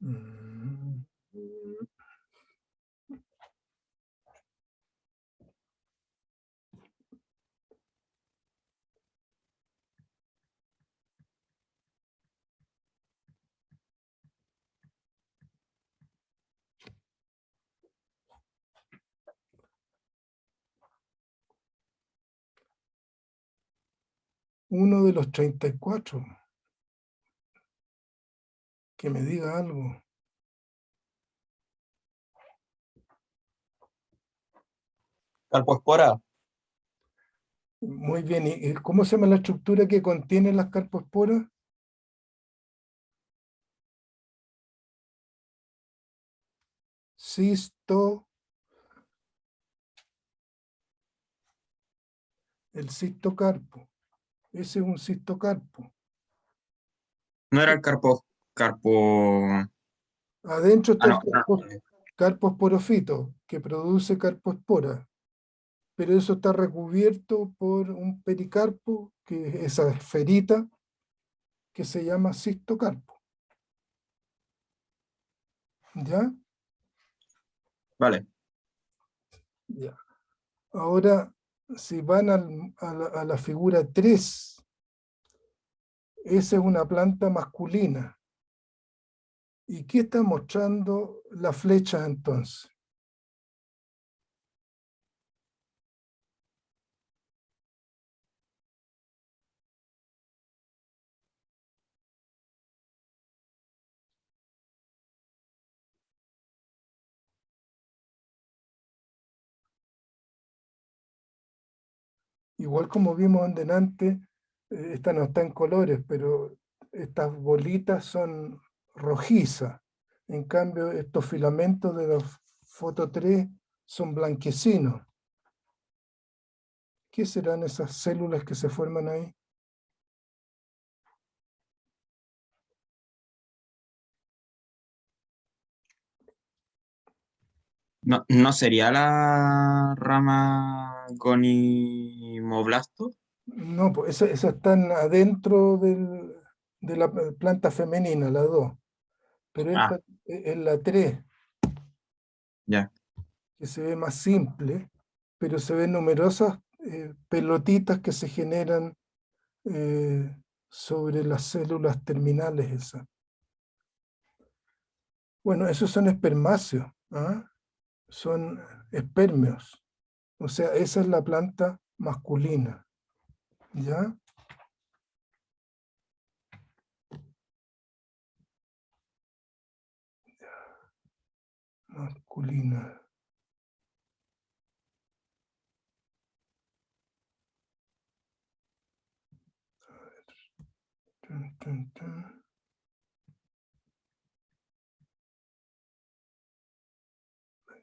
Mm. Uno de los 34. Que me diga algo. Carpoespora. Muy bien. ¿Y cómo se llama la estructura que contiene las carpoesporas? El cistocarpo. Ese es un cistocarpo. No era el carpo. Adentro está Ah, el no. carpo esporofito, que produce carpoesporas. Pero eso está recubierto por un pericarpo, que es esa esferita, que se llama cistocarpo. ¿Ya? Vale. Ya. Ahora, si van a la figura 3, esa es una planta masculina. ¿Y qué está mostrando la flecha entonces? Igual como vimos en delante, esta no está en colores, pero estas bolitas son rojizas. En cambio, estos filamentos de la foto 3 son blanquecinos. ¿Qué serán esas células que se forman ahí? No, ¿no sería la rama gonimoblasto? No, pues esas están adentro de la planta femenina, la 2. Pero Ah, esta es la 3, ya. que se ve más simple, pero se ven numerosas pelotitas que se generan sobre las células terminales esas. Bueno, esos son espermáceos, ¿ah? Son espermios. O sea, esa es la planta masculina, ¿ya? Masculina. Tun, tun, tun.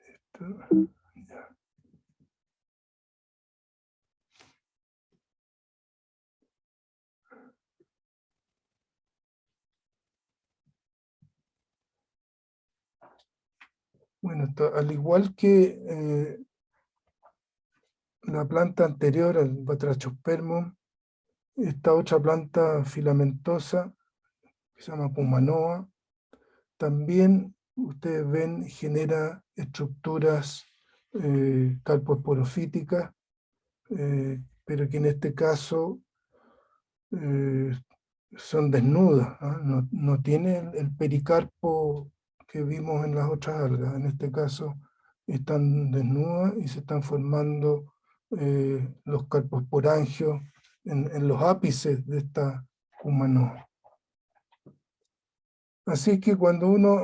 Esto, ya. Bueno, al igual que la planta anterior, al Batrachospermum, esta otra planta filamentosa, que se llama Pumanoa, también ustedes ven genera estructuras calpoesporofíticas, pero que en este caso eh, son desnudas, ¿ah? No tiene el pericarpo que vimos en las otras algas. En este caso están desnudas y se están formando los carpoesporangios en los ápices de esta humanoa. Así que cuando uno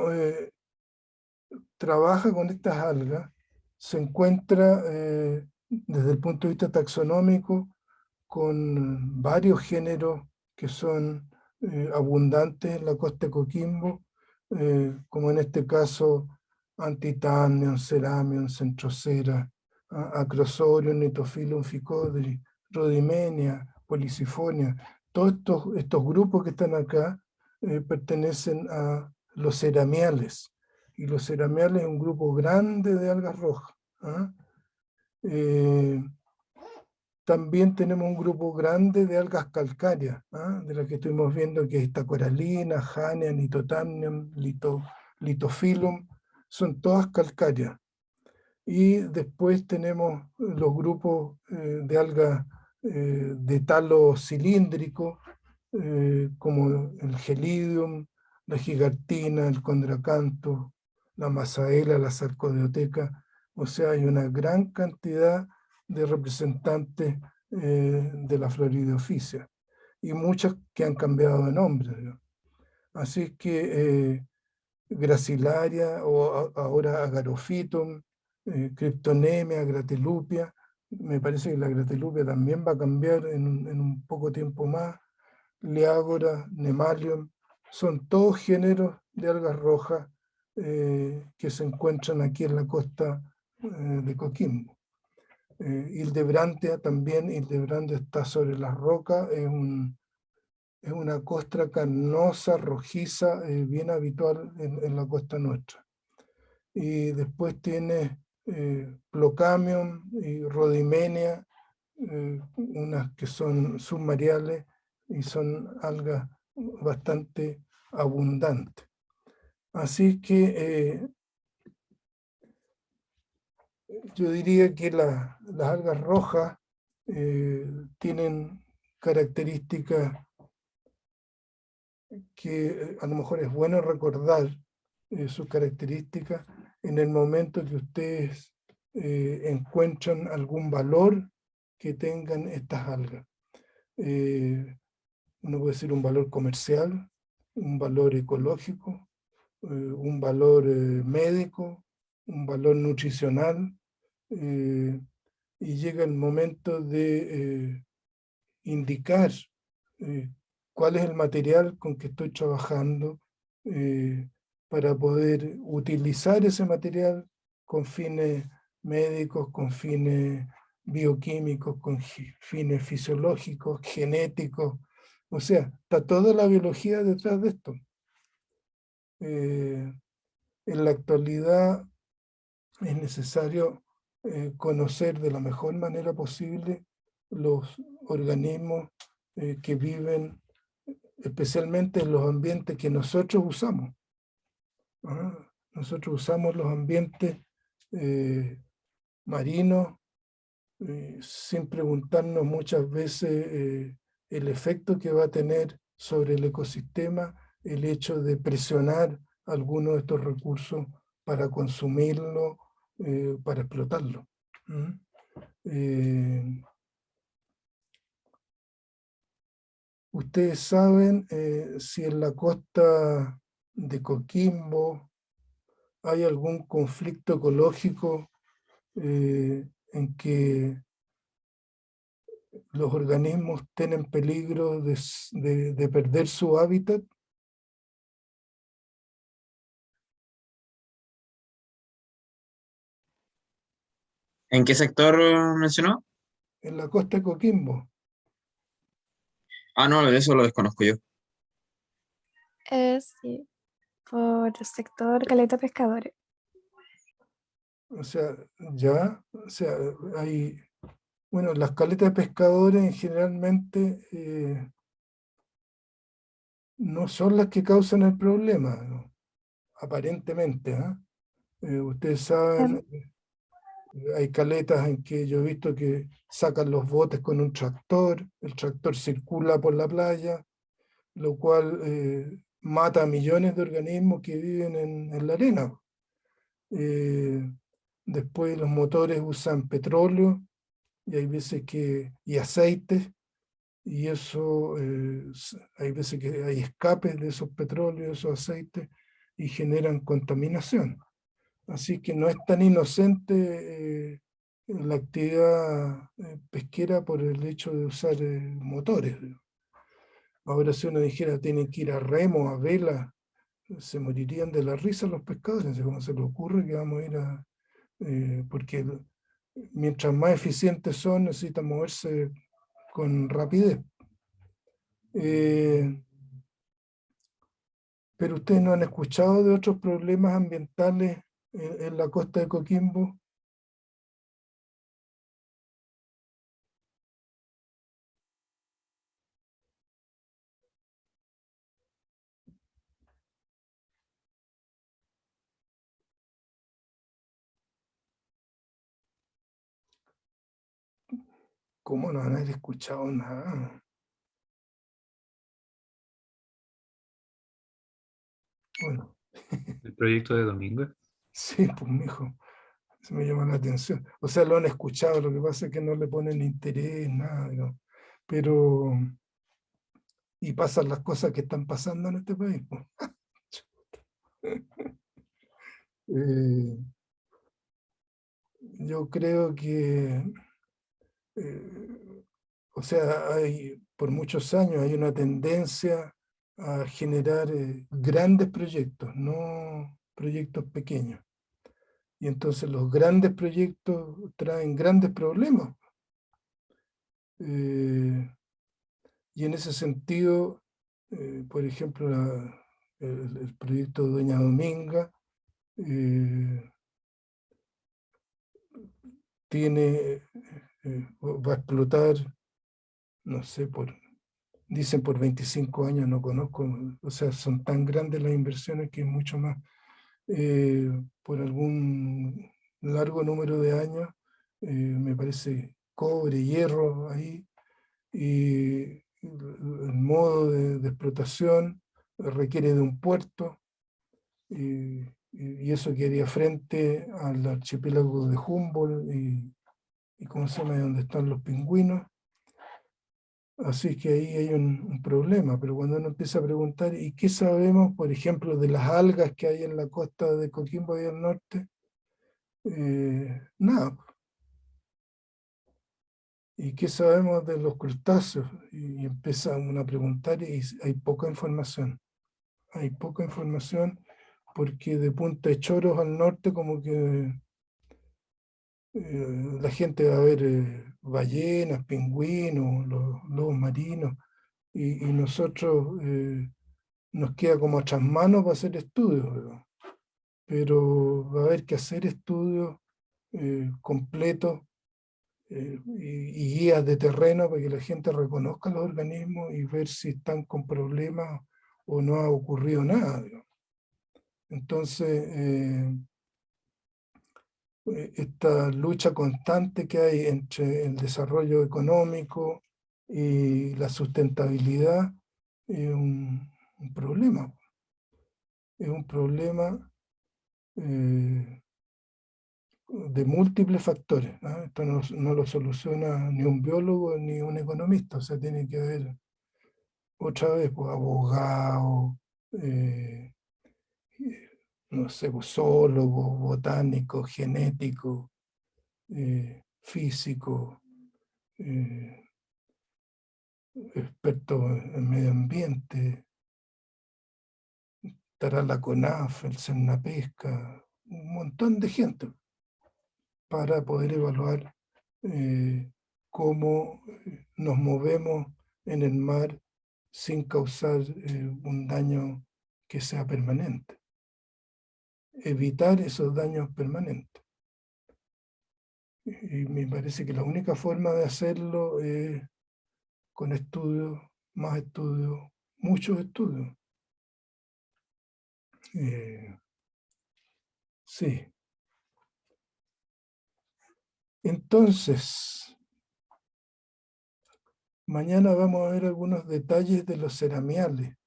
trabaja con estas algas, se encuentra desde el punto de vista taxonómico con varios géneros que son abundantes en la costa de Coquimbo, como en este caso Antithamnion, Ceramion, Centrocera, Acrosorium, Nitophyllum, Ficodri, Rhodymenia, Policifonia. Todos estos grupos que están acá pertenecen a los ceramiales, y los ceramiales es un grupo grande de algas rojas. ¿Ah? También tenemos un grupo grande de algas calcáreas, ¿ah? De las que estuvimos viendo, que es esta coralina, Jania, Nitothamnium, Litophyllum, son todas calcáreas. Y después tenemos los grupos de algas de talo cilíndrico, como el Gelidium, la Gigartina, el Condracanthus, la Masaela, la Sarcodeoteca. O sea, hay una gran cantidad de representantes de la Florideoficia, y muchas que han cambiado de nombre, ¿no? Así que Gracilaria, o ahora Agarophyton, Cryptonemia, Gratelupia. Me parece que la Gratelupia también va a cambiar en un poco tiempo más. Leágora, Nemalium, son todos géneros de algas rojas que se encuentran aquí en la costa de Coquimbo. Hildebrandia también, Hildebrandia está sobre las rocas, es una costra carnosa, rojiza, bien habitual en la costa nuestra. Y después tiene Plocamium y Rhodymenia, unas que son submareales y son algas bastante abundantes. Así que yo diría que las algas rojas tienen características que a lo mejor es bueno recordar sus características en el momento que ustedes encuentran algún valor que tengan estas algas. Uno puede decir un valor comercial, un valor ecológico, un valor médico, un valor nutricional, y llega el momento de indicar cuál es el material con que estoy trabajando para poder utilizar ese material con fines médicos, con fines bioquímicos, con fines fisiológicos, genéticos. O sea, está toda la biología detrás de esto. En la actualidad es necesario conocer de la mejor manera posible los organismos que viven especialmente en los ambientes que nosotros usamos. Nosotros usamos los ambientes marinos sin preguntarnos muchas veces el efecto que va a tener sobre el ecosistema el hecho de presionar algunos de estos recursos para consumirlo, para explotarlo. Ustedes saben si en la costa de Coquimbo hay algún conflicto ecológico en que los organismos tienen peligro de perder su hábitat. ¿En qué sector mencionó? En la costa de Coquimbo. Ah, no, eso lo desconozco yo. Sí, por el sector Caleta Pescadores. O sea, hay, bueno, las caletas de pescadores generalmente no son las que causan el problema, ¿no? Aparentemente, ustedes saben, hay caletas en que yo he visto que sacan los botes con un tractor, el tractor circula por la playa, lo cual mata a millones de organismos que viven en la arena. Después los motores usan petróleo y hay veces y aceite, y eso hay veces que hay escapes de esos petróleos, esos aceites, y generan contaminación. Así que no es tan inocente la actividad pesquera por el hecho de usar motores. Ahora si uno dijera tienen que ir a remo, a vela, se morirían de la risa los pescadores. ¿Cómo se les ocurre que vamos a ir a...? Porque mientras más eficientes son, necesitan moverse con rapidez. Pero ustedes no han escuchado de otros problemas ambientales en la costa de Coquimbo. ¿Cómo no han escuchado nada? Bueno. ¿El proyecto de Domingo? Sí, pues mijo, se me llama la atención. O sea, lo han escuchado, lo que pasa es que no le ponen interés, nada, ¿no? Pero, y pasan las cosas que están pasando en este país, pues. Yo creo que, o sea, por muchos años hay una tendencia a generar grandes proyectos, no proyectos pequeños. Y entonces los grandes proyectos traen grandes problemas. Y en ese sentido, por ejemplo, el proyecto de Doña Dominga va a explotar, no sé, dicen por 25 años, no conozco, o sea, son tan grandes las inversiones que es mucho más, por algún largo número de años, me parece cobre, hierro ahí, y el modo de explotación requiere de un puerto, y eso quedaría frente al archipiélago de Humboldt y ¿cómo se llama? Donde están los pingüinos. Así que ahí hay un problema, pero cuando uno empieza a preguntar, ¿y qué sabemos, por ejemplo, de las algas que hay en la costa de Coquimbo y del norte? Nada. ¿Y qué sabemos de los crustáceos? Y empieza uno a preguntar y hay poca información. Hay poca información porque de Punta de Choros al norte como que la gente va a ver ballenas, pingüinos, los lobos marinos, y nosotros nos queda como a trasmano para hacer estudios, pero va a haber que hacer estudios completos y guías de terreno para que la gente reconozca los organismos y ver si están con problemas o no ha ocurrido nada, digamos. Entonces, esta lucha constante que hay entre el desarrollo económico y la sustentabilidad es un problema. Es un problema de múltiples factores, ¿no? Esto no lo soluciona ni un biólogo ni un economista, o sea, tiene que haber otra vez pues, abogados, no sé, pues, zoólogos, botánicos, genéticos, físicos, expertos en medio ambiente, estará la CONAF, el Cernapesca, un montón de gente para poder evaluar cómo nos movemos en el mar sin causar un daño que sea permanente. Evitar esos daños permanentes. Y me parece que la única forma de hacerlo es con estudios, más estudios, muchos estudios. Sí. Entonces, mañana vamos a ver algunos detalles de los ceramiales.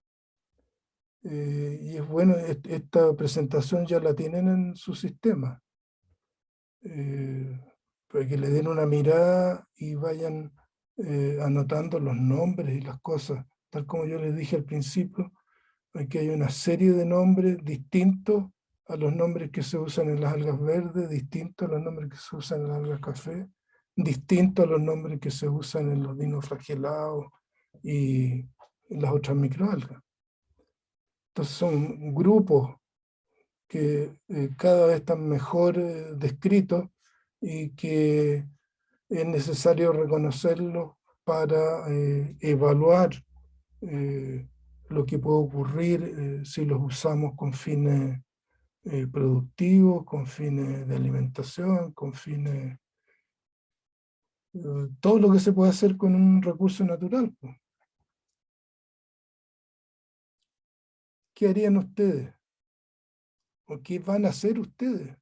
Y es bueno, esta presentación ya la tienen en su sistema. Para que le den una mirada y vayan anotando los nombres y las cosas. Tal como yo les dije al principio, aquí hay una serie de nombres distintos a los nombres que se usan en las algas verdes, distintos a los nombres que se usan en las algas café, distintos a los nombres que se usan en los dinoflagelados y en las otras microalgas. Entonces son grupos que cada vez están mejor descritos y que es necesario reconocerlos para evaluar lo que puede ocurrir si los usamos con fines productivos, con fines de alimentación, con fines... todo lo que se puede hacer con un recurso natural. ¿Qué harían ustedes? ¿O qué van a hacer ustedes?